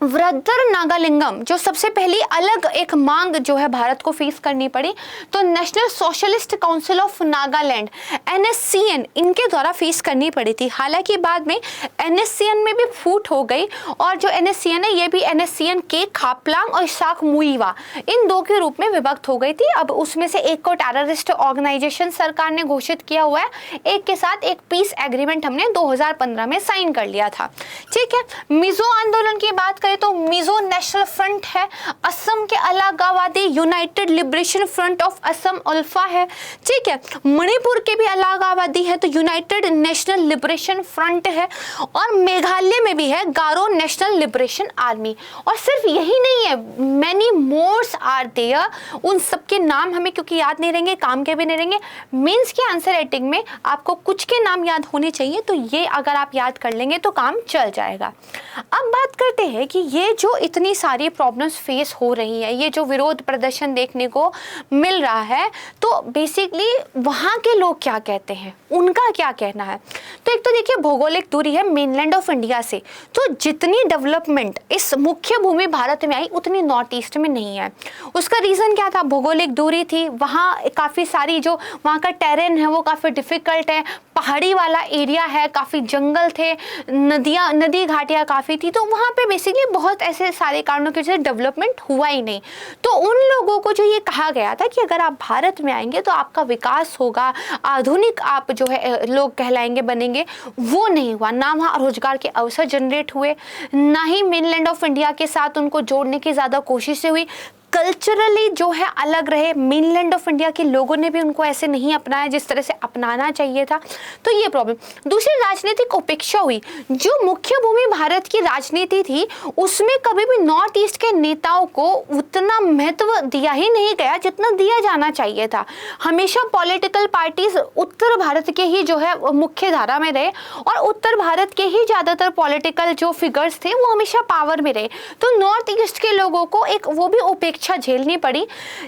Speaker 1: वृद्धर नागालिंगम, जो सबसे पहली अलग एक मांग जो है भारत को फेस करनी पड़ी, तो national socialist council of Nagaland NSCN इनके द्वारा फेस करनी पड़ी थी। हालांकि बाद में NSCN में भी फूट हो गई और जो NSCN है ये भी NSCN के खापलांग और शाख मुईवा इन दो के रूप में विभक्त हो गई थी। अब उसमें से एक को टेररिस्ट ऑर्गेनाइजेशन सरकार ने घोषित किया हुआ है, एक के साथ एक पीस एग्रीमेंट हमने 2015 में साइन कर लिया था। ठीक है, मिजो आंदोलन की बात तो मिजो नेशनल फ्रंट है, असम के अलगाववादी United liberation front of Assam alpha है। ठीक है, मणिपुर के भी अलगाववादी है तो यूनाइटेड नेशनल लिबरेशन फ्रंट है, और मेघालय में भी है गारो नेशनल लिबरेशन आर्मी। और सिर्फ यही नहीं है, मैनी मोर्स आर देयर। उन सबके नाम हमें क्योंकि याद नहीं रहेंगे, काम के भी नहीं रहेंगे, मेंस के आंसर राइटिंग में आपको कुछ के नाम याद होने चाहिए, तो ये अगर आप याद कर लेंगे तो काम चल जाएगा। अब बात करते हैं कि ये जो इतनी सारी प्रॉब्लम्स फेस हो रही है, ये जो विरोध प्रदर्शन देखने को मिल रहा है, तो बेसिकली वहाँ के लोग क्या कहते हैं, उनका क्या कहना है। तो एक तो देखिए भौगोलिक दूरी है मेनलैंड ऑफ इंडिया से, तो जितनी डेवलपमेंट इस मुख्य भूमि भारत में आई उतनी नॉर्थ ईस्ट में नहीं है। उसका रीज़न क्या था, भौगोलिक दूरी थी, वहाँ काफ़ी सारी जो वहाँ का टेरेन है वो काफ़ी डिफ़िकल्ट है, पहाड़ी वाला एरिया है, काफ़ी जंगल थे, नदी घाटियाँ काफ़ी थी, तो वहाँ पे बेसिकली बहुत ऐसे सारे कारणों की वजह से डेवलपमेंट हुआ ही नहीं। तो उन लोगों को जो ये कहा गया था कि अगर आप भारत में आएंगे तो आपका विकास होगा, आधुनिक आप जो है लोग कहलाएंगे, बनेंगे, वो नहीं हुआ। ना वहाँ रोजगार के अवसर जनरेट हुए, ना ही मेनलैंड ऑफ इंडिया के साथ उनको जोड़ने की ज़्यादा कोशिशें हुई। कल्चरली जो है अलग रहे, मेनलैंड ऑफ इंडिया के लोगों ने भी उनको ऐसे नहीं अपनाया जिस तरह से अपनाना चाहिए था, तो ये प्रॉब्लम। दूसरी राजनीतिक उपेक्षा हुई, जो मुख्य भूमि भारत की राजनीति थी उसमें कभी भी नॉर्थ ईस्ट के नेताओं को उतना महत्व दिया ही नहीं गया जितना दिया जाना चाहिए था। हमेशा पॉलिटिकल पार्टीज उत्तर भारत के ही जो है मुख्य धारा में रहे और उत्तर भारत के ही ज़्यादातर पॉलिटिकल जो फिगर्स थे वो हमेशा पावर में रहे, तो नॉर्थ ईस्ट के लोगों को एक वो भी उपेक्षा झेलनी पड़ी।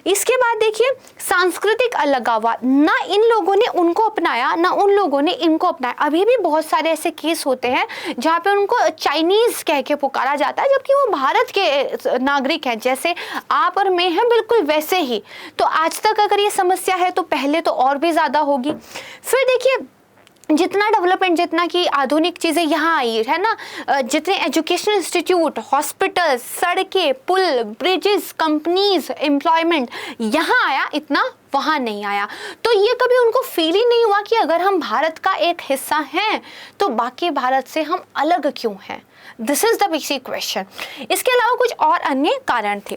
Speaker 1: इसके बाद देखिए सांस्कृतिक अलगाववाद, ना इन लोगों ने उनको अपनाया ना उन लोगों ने इनको अपनाया। अभी भी बहुत सारे ऐसे केस होते हैं जहाँ पे उनको चाइनीज कह के पुकारा जाता है जबकि वो भारत के नागरिक हैं, जैसे आप और मैं हैं बिल्कुल वैसे ही। तो आज तक अगर ये समस्या है तो पहले तो और भी ज्यादा होगी। फिर देखिए जितना डेवलपमेंट, जितना कि आधुनिक चीज़ें यहाँ आई है ना, जितने एजुकेशनल इंस्टीट्यूट, हॉस्पिटल, सड़कें, पुल, ब्रिजेस, कंपनीज, एम्प्लॉयमेंट यहाँ आया, इतना वहाँ नहीं आया। तो ये कभी उनको फील ही नहीं हुआ कि अगर हम भारत का एक हिस्सा हैं तो बाकी भारत से हम अलग क्यों हैं। This is the basic question. इसके अलावा कुछ और अन्य कारण थे।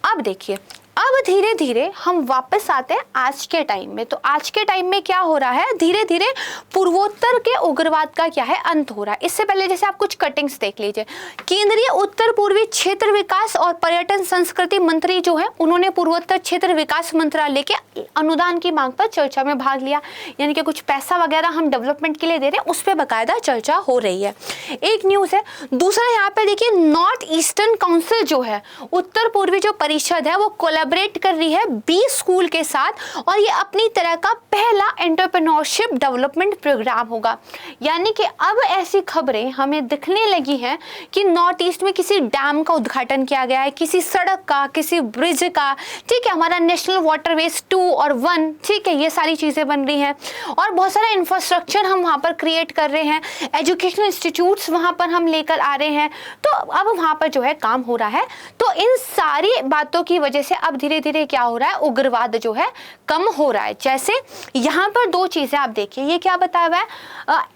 Speaker 1: अब देखिए, अब धीरे धीरे हम वापस आते हैं आज के टाइम में। तो आज के टाइम में क्या हो रहा है, धीरे धीरे पूर्वोत्तर के उग्रवाद का क्या है अंत हो रहा है। इससे पहले जैसे आप कुछ कटिंग्स देख लीजिए, केंद्रीय उत्तर पूर्वी क्षेत्र विकास और पर्यटन संस्कृति मंत्री जो है उन्होंने पूर्वोत्तर क्षेत्र विकास मंत्रालय के अनुदान की मांग पर चर्चा में भाग लिया, यानी कि कुछ पैसा वगैरह हम डेवलपमेंट के लिए दे रहे हैं, उस पर बाकायदा चर्चा हो रही है। एक न्यूज़ है। दूसरा यहाँ पे देखिए नॉर्थ ईस्टर्न काउंसिल जो है, उत्तर पूर्वी जो परिषद है वो कोलैबोरेट कोलैबोरेट कर रही है 20 स्कूल के साथ और ये अपनी तरह का पहला एंटरप्रेन्योरशिप डेवलपमेंट प्रोग्राम होगा। यानी कि अब ऐसी खबरें हमें दिखने लगी हैं कि नॉर्थ ईस्ट में किसी डैम का उद्घाटन किया गया है, किसी सड़क का, किसी ब्रिज का, ठीक है, हमारा नेशनल वाटरवेज 2 और 1, ठीक है, ये सारी चीज़ें बन रही हैं और बहुत सारा इंफ्रास्ट्रक्चर हम वहाँ पर क्रिएट कर रहे हैं, एजुकेशनल इंस्टीट्यूट्स वहाँ पर हम लेकर आ रहे हैं। तो अब वहाँ पर जो है काम हो रहा है। तो इन सारी बातों की वजह से अब धीरे धीरे क्या हो रहा है, उग्रवाद जो है कम हो रहा है। जैसे यहाँ पर 2 चीज़ें आप देखिए, ये क्या बताया हुआ है,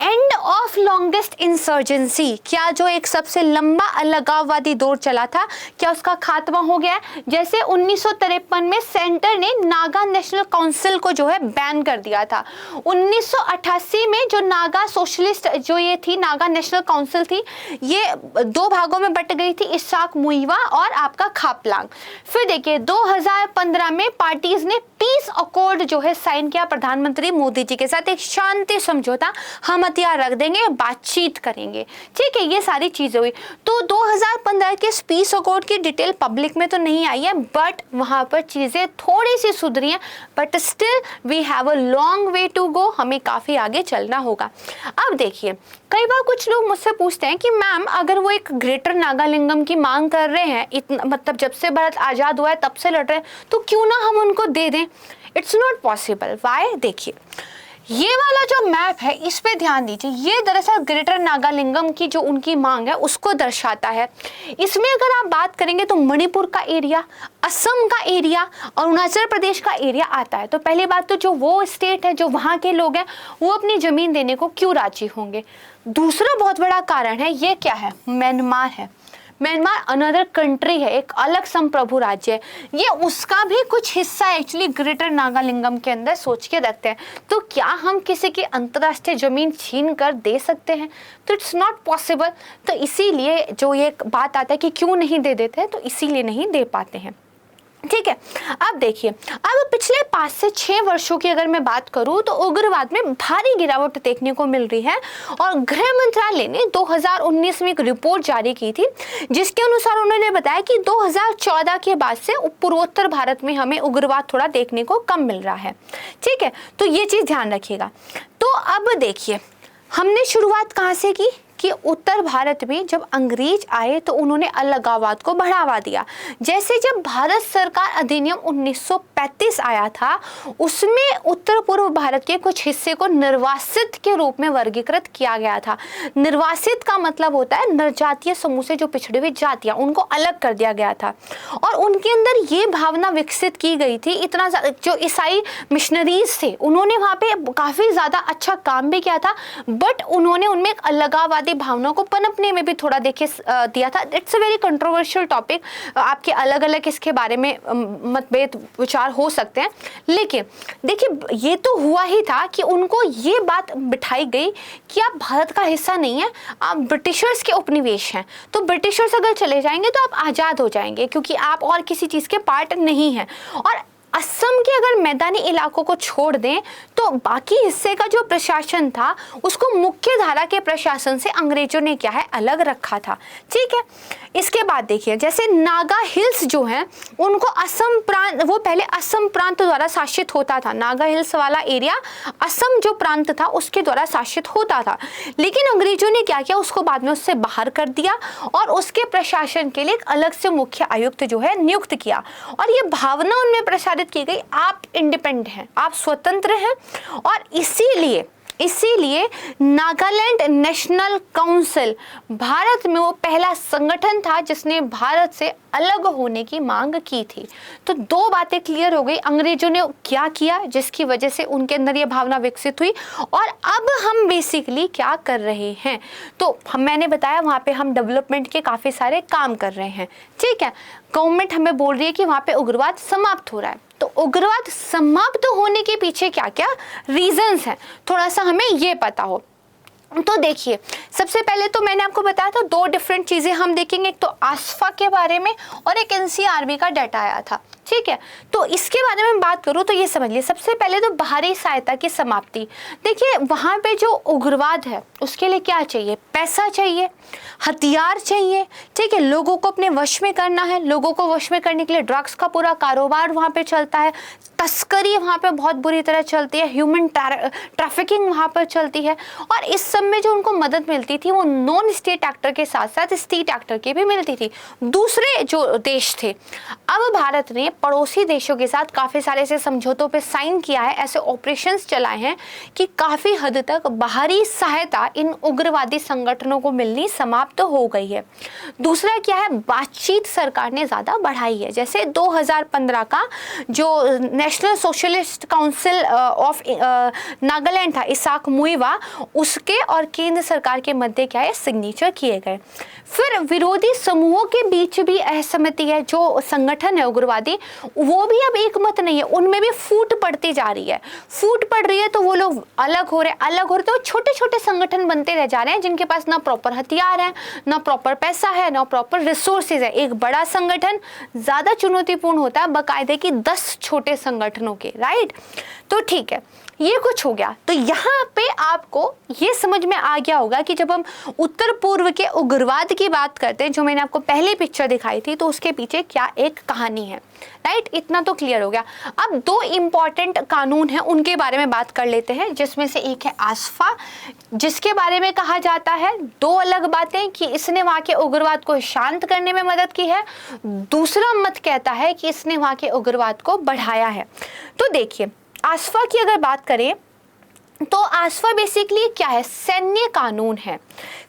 Speaker 1: एंड ऑफ लॉन्गेस्ट इंसर्जेंसी, क्या जो एक सबसे लंबा अलगाववादी दौर चला था, क्या उसका खात्मा हो गया है। जैसे 1953 में सेंटर ने नागा नेशनल काउंसिल को जो है बैन कर दिया था। 1988 में जो नागा सोशलिस्ट जो ये थी, नागा नेशनल काउंसिल थी, ये 2 भागों में बट गई थी, इसाक मुइवा और आपका खापलांग। फिर देखिए 2015 में पार्टीज ने पीस अकॉर्ड जो है साइन किया प्रधानमंत्री मोदी जी के साथ, एक शांति समझौता, हम हथियार रख देंगे, बातचीत करेंगे, ठीक है, ये सारी चीजें हुई। तो 2015 के पीस अकॉर्ड की डिटेल पब्लिक में तो नहीं आई है, बट वहां पर चीजें थोड़ी सी सुधरी हैं, but still we have a long way to go, हमें काफी आगे चलना होगा। अब देखिए, कई बार कुछ लोग मुझसे पूछते हैं कि मैम अगर वो एक ग्रेटर नागालिंगम की मांग कर रहे हैं, इतना मतलब जब से भारत आज़ाद हुआ है तब से लड़ रहे हैं, तो क्यों ना हम उनको दे दें। It's not possible. वाई? देखिए ये वाला जो मैप है इस पे ध्यान दीजिए, ये दरअसल ग्रेटर नागालिंगम की जो उनकी मांग है उसको दर्शाता है। इसमें अगर आप बात करेंगे तो मणिपुर का एरिया, असम का एरिया, अरुणाचल प्रदेश का एरिया आता है। तो पहली बात तो जो वो स्टेट है, जो वहाँ के लोग हैं, वो अपनी ज़मीन देने को क्यों राजी होंगे। दूसरा बहुत बड़ा कारण है, ये क्या है, म्यांमार है। म्यांमार अनदर कंट्री है, एक अलग संप्रभु राज्य है, ये उसका भी कुछ हिस्सा एक्चुअली ग्रेटर नागालिंगम के अंदर सोच के रखते हैं। तो क्या हम किसी की अंतर्राष्ट्रीय जमीन छीन कर दे सकते हैं? तो इट्स नॉट पॉसिबल। तो इसीलिए जो ये बात आता है कि क्यों नहीं दे देते हैं, तो इसीलिए नहीं दे पाते हैं, ठीक है। अब देखिए, अब पिछले 5 से 6 वर्षों की अगर मैं बात करूं तो उग्रवाद में भारी गिरावट देखने को मिल रही है और गृह मंत्रालय ने 2019 में एक रिपोर्ट जारी की थी, जिसके अनुसार उन्होंने बताया कि 2014 के बाद से पूर्वोत्तर भारत में हमें उग्रवाद थोड़ा देखने को कम मिल रहा है, ठीक है। तो ये चीज़ ध्यान रखिएगा। तो अब देखिए, हमने शुरुआत कहाँ से की कि उत्तर भारत में जब अंग्रेज आए तो उन्होंने अलगाववाद को बढ़ावा दिया। जैसे जब भारत सरकार अधिनियम 1935 आया था, उसमें उत्तर पूर्व भारत के कुछ हिस्से को निर्वासित के रूप में वर्गीकृत किया गया था। निर्वासित का मतलब होता है निर्जातीय समूह से जो पिछड़ी हुई जातियां, उनको अलग कर दिया गया था और उनके अंदर ये भावना विकसित की गई थी। इतना जो ईसाई मिशनरीज थे उन्होंने वहाँ पे काफ़ी ज़्यादा अच्छा काम भी किया था, बट उन्होंने उनमें एक अलगाववादी भावनाओं को पनपने में भी थोड़ा देखिए दिया था। It's a very controversial topic, आपके अलग अलग इसके बारे में मतभेद विचार हो सकते हैं, लेकिन देखिए ये तो हुआ ही था कि उनको ये बात बिठाई गई कि आप भारत का हिस्सा नहीं है, आप ब्रिटिशर्स के उपनिवेश हैं। तो ब्रिटिशर्स अगर चले जाएंगे तो आप आज़ाद हो जाएंगे, क्योंकि आप और किसी चीज़ के पार्ट नहीं हैं। और असम के अगर मैदानी इलाकों को छोड़ दें तो बाकी हिस्से का जो प्रशासन था उसको मुख्य धारा के प्रशासन से अंग्रेजों ने क्या है अलग रखा था, ठीक है। इसके बाद देखिए, जैसे नागा हिल्स जो हैं उनको असम प्रांत, वो पहले असम प्रांत द्वारा शासित होता था। नागा हिल्स वाला एरिया असम जो प्रांत था उसके द्वारा शासित होता था, लेकिन अंग्रेजों ने क्या किया, उसको बाद में उससे बाहर कर दिया और उसके प्रशासन के लिए एक अलग से मुख्य आयुक्त जो है नियुक्त किया। और ये भावना उनमें प्रसारित की गई, आप इंडिपेंडेंट हैं, आप स्वतंत्र हैं। और इसीलिए नागालैंड नेशनल काउंसिल भारत में वो पहला संगठन था जिसने भारत से अलग होने की मांग की थी। तो 2 बातें क्लियर हो गई, अंग्रेजों ने क्या किया जिसकी वजह से उनके अंदर ये भावना विकसित हुई, और अब हम बेसिकली क्या कर रहे हैं। तो मैंने बताया वहाँ पे हम डेवलपमेंट के काफ़ी सारे काम कर रहे हैं, ठीक है। गवर्नमेंट हमें बोल रही है कि वहाँ पे उग्रवाद समाप्त हो रहा है। तो उग्रवाद समाप्त होने के पीछे क्या क्या रीजंस हैं, थोड़ा सा हमें ये पता हो। तो देखिए, सबसे पहले तो मैंने आपको बताया था दो डिफरेंट चीज़ें हम देखेंगे, एक तो आसफा के बारे में और एक एनसीआरबी का डाटा आया था, ठीक है। तो इसके बारे में बात करूँ तो ये समझ लिए, सबसे पहले तो बाहरी सहायता की समाप्ति। देखिए वहाँ पे जो उग्रवाद है उसके लिए क्या चाहिए, पैसा चाहिए, हथियार चाहिए, ठीक है, लोगों को अपने वश में करना है, लोगों को वश में करने के लिए ड्रग्स का पूरा कारोबार वहाँ पे चलता है, तस्करी वहाँ पे बहुत बुरी तरह चलती है, ह्यूमन ट्रैफिकिंग वहाँ पर चलती है। और इस सब में जो उनको मदद मिलती थी वो नॉन स्टेट एक्टर के साथ साथ स्टेट एक्टर की भी मिलती थी, दूसरे जो देश थे। अब भारत ने पड़ोसी देशों के साथ काफ़ी सारे ऐसे समझौतों पे साइन किया है, ऐसे ऑपरेशंस चलाए हैं कि काफ़ी हद तक बाहरी सहायता इन उग्रवादी संगठनों को मिलनी समाप्त हो गई है। दूसरा क्या है, बातचीत सरकार ने ज़्यादा बढ़ाई है। जैसे 2015 का जो national socialist council of Nagaland था, इसाक मुइवा, उसके और केंद्र सरकार के मध्य क्या है, सिग्नेचर किए गए। फिर विरोधी समूहों के बीच भी असहमति है, जो संगठन है उग्रवादी वो भी अब एक मत नहीं है, उनमें भी फूट पड़ती जा रही है, फूट पड़ रही है। तो वो लोग अलग हो रहे तो छोटे छोटे संगठन बनते रह जा रहे हैं जिनके पास ना प्रॉपर हथियार है, ना प्रॉपर पैसा है, ना प्रॉपर रिसोर्सेज है। एक बड़ा संगठन ज्यादा चुनौतीपूर्ण होता है बाकायदे की 10 छोटे संगठनों के, राइट। तो ठीक है, ये कुछ हो गया। तो यहाँ पे आपको ये समझ में आ गया होगा कि जब हम उत्तर पूर्व के उग्रवाद की बात करते हैं, जो मैंने आपको पहले पिक्चर दिखाई थी, तो उसके पीछे क्या एक कहानी है, राइट। इतना तो क्लियर हो गया। अब दो इंपॉर्टेंट कानून हैं, उनके बारे में बात कर लेते हैं, जिसमें से एक है आसफा, जिसके बारे में कहा जाता है दो अलग बातें कि इसने वहाँ के उग्रवाद को शांत करने में मदद की है, दूसरा मत कहता है कि इसने वहाँ के उग्रवाद को बढ़ाया है। तो देखिए आसफा की अगर बात करें तो आसफा बेसिकली क्या है, सैन्य कानून है।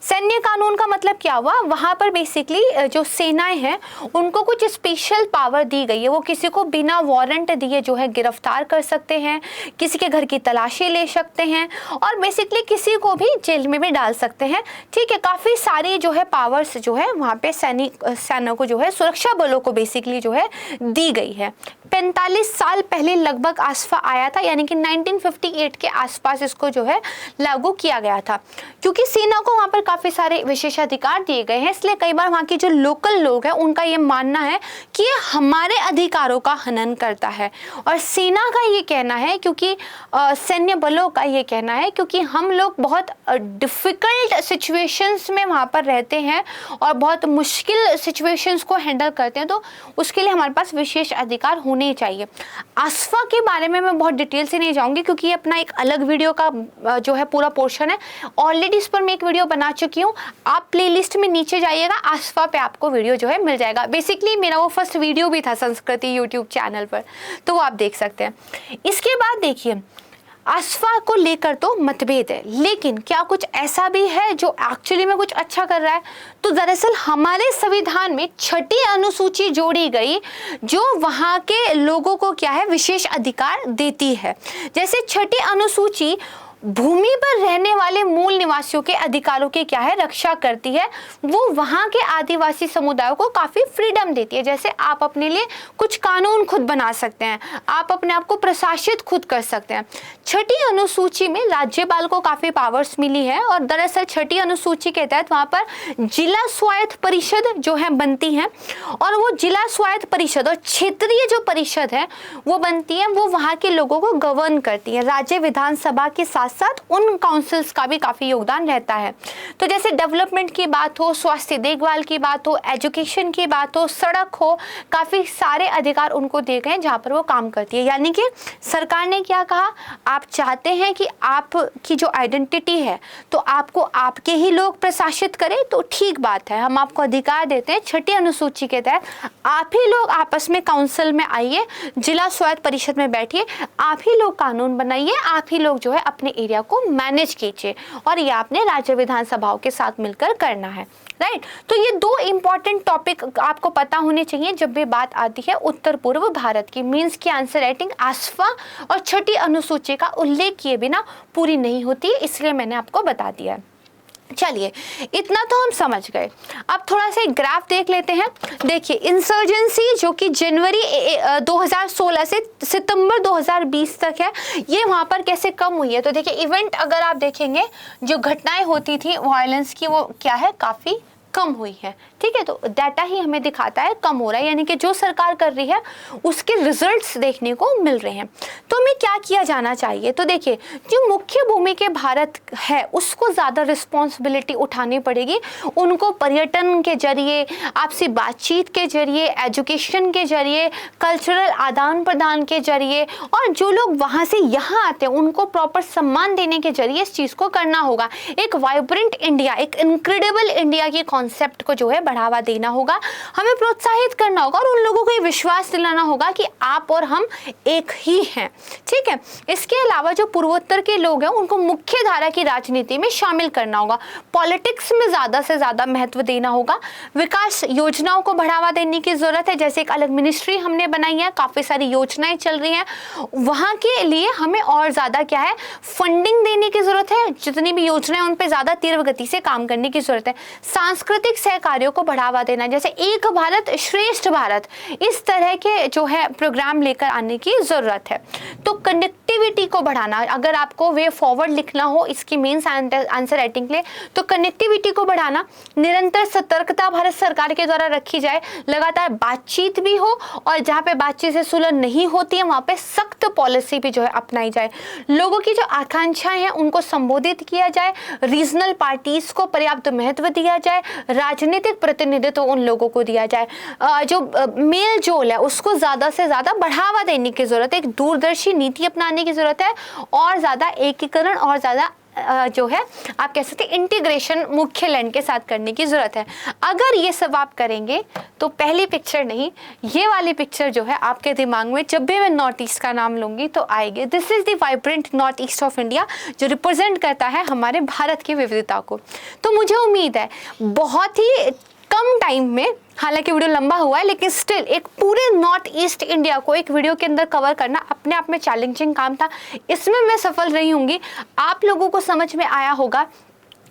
Speaker 1: सैन्य कानून का मतलब क्या हुआ, वहाँ पर बेसिकली जो सेनाएं हैं उनको कुछ स्पेशल पावर दी गई है, वो किसी को बिना वारंट दिए जो है गिरफ्तार कर सकते हैं, किसी के घर की तलाशी ले सकते हैं और बेसिकली किसी को भी जेल में भी डाल सकते हैं, ठीक है। काफ़ी सारी जो है पावर्स जो है वहाँ पे सेना को जो है, सुरक्षा बलों को बेसिकली जो है दी गई है। 45 साल पहले लगभग आसफा आया था, यानी कि 1958 के आसपास इसको जो है लागू किया गया था। क्योंकि सेना को वहाँ पर काफ़ी सारे विशेषाधिकार दिए गए हैं, इसलिए कई बार वहाँ के जो लोकल लोग हैं उनका ये मानना है कि ये हमारे अधिकारों का हनन करता है। और सेना का ये कहना है, क्योंकि सैन्य बलों का ये कहना है, क्योंकि हम लोग बहुत डिफ़िकल्ट सिचुएशंस में वहाँ पर रहते हैं और बहुत मुश्किल सिचुएशंस को हैंडल करते हैं, तो उसके लिए हमारे पास विशेष अधिकार होने चाहिए। आसफा के बारे में मैं बहुत डिटेल से नहीं जाऊँगी, क्योंकि ये अपना एक अलग वीडियो का जो है पूरा पोर्शन है। ऑलरेडी इस पर मैं एक वीडियो बना चुकी हूँ, आप प्लेलिस्ट में नीचे जाइएगा, आसफा पे आपको वीडियो जो है मिल जाएगा। बेसिकली मेरा वो फर्स्ट वीडियो भी था संस्कृति यूट्यूब चैनल पर, तो वो आप देख सकते हैं। इसके बाद देखिए आसफा को लेकर तो मतभेद है, लेकिन क्या कुछ ऐसा भी है जो एक्चुअली में कुछ अच्छा कर रहा है? तो दरअसल हमारे संविधान में 6ठी अनुसूची जोड़ी गई जो वहाँ के लोगों को क्या है, विशेष अधिकार देती है। जैसे 6ठी अनुसूची भूमि पर रहने वाले मूल निवासियों के अधिकारों की क्या है, रक्षा करती है। वो वहाँ के आदिवासी समुदायों को काफ़ी फ्रीडम देती है, जैसे आप अपने लिए कुछ कानून खुद बना सकते हैं, आप अपने आप को प्रशासित खुद कर सकते हैं। 6ठी अनुसूची में राज्यपाल को काफ़ी पावर्स मिली है और दरअसल 6ठी अनुसूची के तहत वहाँ पर जिला स्वायत्त परिषद जो है बनती हैं और वो जिला स्वायत्त परिषद और क्षेत्रीय जो परिषद है वो बनती है, वो वहाँ के लोगों को गवर्न करती है। राज्य विधानसभा के साथ साथ उन काउंसिल्स का भी काफ़ी योगदान रहता है। तो जैसे डेवलपमेंट की बात हो, स्वास्थ्य देखभाल की बात हो, एजुकेशन की बात हो, सड़क हो, काफ़ी सारे अधिकार उनको दिए गए हैं जहाँ पर वो काम करती है। यानी कि सरकार ने क्या कहा, आप चाहते हैं कि आपकी जो आइडेंटिटी है तो आपको आपके ही लोग प्रशासित करें, तो ठीक बात है, हम आपको अधिकार देते हैं। 6ठी अनुसूची के तहत आप ही लोग आपस में काउंसिल में आइए, जिला स्वायत्त परिषद में बैठिए, आप ही लोग कानून बनाइए, आप ही लोग जो है अपने एरिया को मैनेज कीजिए और ये आपने राज्य विधानसभाओं के साथ मिलकर करना है, राइट। तो ये दो इंपॉर्टेंट टॉपिक आपको पता होने चाहिए जब भी बात आती है उत्तर पूर्व भारत की। मीन्स की आंसर राइटिंग आसफा और 6ठी अनुसूची का उल्लेख किए बिना पूरी नहीं होती है, इसलिए मैंने आपको बता दिया है। चलिए, इतना तो हम समझ गए। अब थोड़ा सा एक ग्राफ देख लेते हैं। देखिए, इंसर्जेंसी जो कि जनवरी 2016 से सितंबर 2020 तक है, ये वहाँ पर कैसे कम हुई है। तो देखिए, इवेंट अगर आप देखेंगे, जो घटनाएं होती थी वायलेंस की, वो क्या है, काफ़ी कम हुई है। ठीक है, तो डाटा ही हमें दिखाता है कम हो रहा है, यानी कि जो सरकार कर रही है उसके रिजल्ट्स देखने को मिल रहे हैं। तो हमें क्या किया जाना चाहिए। तो देखिए, जो मुख्य भूमि के भारत है उसको ज़्यादा रिस्पॉन्सिबिलिटी उठानी पड़ेगी। उनको पर्यटन के जरिए, आपसी बातचीत के जरिए, एजुकेशन के जरिए, कल्चरल आदान प्रदान के जरिए, और जो लोग वहाँ से यहाँ आते हैं उनको प्रॉपर सम्मान देने के जरिए इस चीज़ को करना होगा। एक वाइब्रेंट इंडिया, एक इनक्रेडिबल इंडिया की कॉन्सेप्ट को जो है बढ़ावा देना होगा, हमें प्रोत्साहित करना होगा और उन लोगों को ये विश्वास दिलाना होगा कि आप और हम एक ही हैं। ठीक है, इसके अलावा जो पूर्वोत्तर के लोग हैं उनको मुख्य धारा की राजनीति में शामिल करना होगा। पॉलिटिक्स में ज़्यादा से ज़्यादा महत्व देना होगा। विकास योजनाओं को बढ़ावा देने की ज़रूरत है। जैसे एक अलग मिनिस्ट्री हमने बनाई है, काफ़ी सारी योजनाएं चल रही हैं, वहाँ के लिए हमें और ज़्यादा क्या है, फंडिंग देने की ज़रूरत है। जितनी भी योजनाएं उन पर ज़्यादा तीव्र गति से काम करने की ज़रूरत है। सांस्कृतिक सहकार्यों को बढ़ावा देना, जैसे एक भारत श्रेष्ठ भारत, इस तरह के जो है प्रोग्राम लेकर आने की ज़रूरत है। तो कनेक्टिविटी को बढ़ाना, अगर आपको वे फॉरवर्ड लिखना हो इसकी मेंस आंसर राइटिंग के लिए, तो कनेक्टिविटी को बढ़ाना, निरंतर सतर्कता भारत सरकार के द्वारा रखी जाए, लगातार बातचीत भी हो, और जहाँ पे बातचीत से सुलह नहीं होती है वहाँ पे सख्त पॉलिसी भी जो है अपनाई जाए। लोगों की जो आकांक्षाएं हैं उनको संबोधित किया जाए, रीजनल पार्टीज को पर्याप्त महत्व दिया जाए, राजनीतिक प्रतिनिधित्व उन लोगों को दिया जाए, जो मेल जोल है उसको ज़्यादा से ज़्यादा बढ़ावा देने की ज़रूरत है, एक दूरदर्शी नीति अपनाने की ज़रूरत है, और ज़्यादा एकीकरण और ज़्यादा जो है आप कह सकते हैं इंटीग्रेशन मुख्य लैंड के साथ करने की ज़रूरत है। अगर ये सब आप करेंगे तो पहली पिक्चर नहीं, ये वाली पिक्चर जो है आपके दिमाग में जब भी मैं नॉर्थ ईस्ट का नाम लूँगी तो आएगी। This is the vibrant north east of India, जो रिप्रेजेंट करता है हमारे भारत की विविधता को। तो मुझे उम्मीद है बहुत ही कम टाइम में, हालांकि वीडियो लंबा हुआ है लेकिन स्टिल एक पूरे नॉर्थ ईस्ट इंडिया को एक वीडियो के अंदर कवर करना अपने आप में चैलेंजिंग काम था। इसमें मैं सफल रही होंगी, आप लोगों को समझ में आया होगा।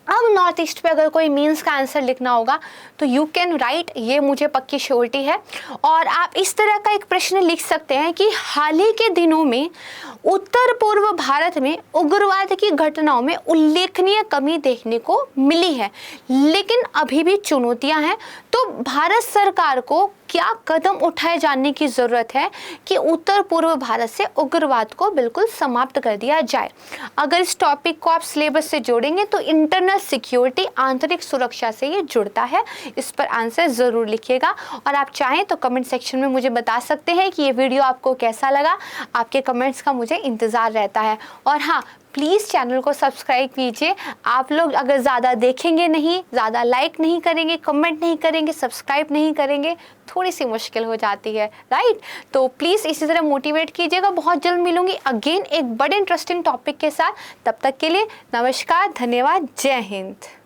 Speaker 1: अब नॉर्थ ईस्ट पे अगर कोई मीन्स का आंसर लिखना होगा तो यू कैन राइट, ये मुझे पक्की श्योरिटी है। और आप इस तरह का एक प्रश्न लिख सकते हैं कि हाल ही के दिनों में उत्तर पूर्व भारत में उग्रवाद की घटनाओं में उल्लेखनीय कमी देखने को मिली है, लेकिन अभी भी चुनौतियां हैं। तो भारत सरकार को क्या कदम उठाए जाने की ज़रूरत है कि उत्तर पूर्व भारत से उग्रवाद को बिल्कुल समाप्त कर दिया जाए। अगर इस टॉपिक को आप सिलेबस से जोड़ेंगे तो इंटरनल सिक्योरिटी, आंतरिक सुरक्षा से ये जुड़ता है। इस पर आंसर ज़रूर लिखिएगा, और आप चाहें तो कमेंट सेक्शन में मुझे बता सकते हैं कि ये वीडियो आपको कैसा लगा। आपके कमेंट्स का मुझे इंतज़ार रहता है। और हाँ, प्लीज़ चैनल को सब्सक्राइब कीजिए। आप लोग अगर ज़्यादा देखेंगे नहीं, ज़्यादा लाइक नहीं करेंगे, कमेंट नहीं करेंगे, सब्सक्राइब नहीं करेंगे, थोड़ी सी मुश्किल हो जाती है, राइट। तो प्लीज़ इसी तरह मोटिवेट कीजिएगा। बहुत जल्द मिलूंगी अगेन एक बड़े इंटरेस्टिंग टॉपिक के साथ। तब तक के लिए नमस्कार, धन्यवाद, जय हिंद।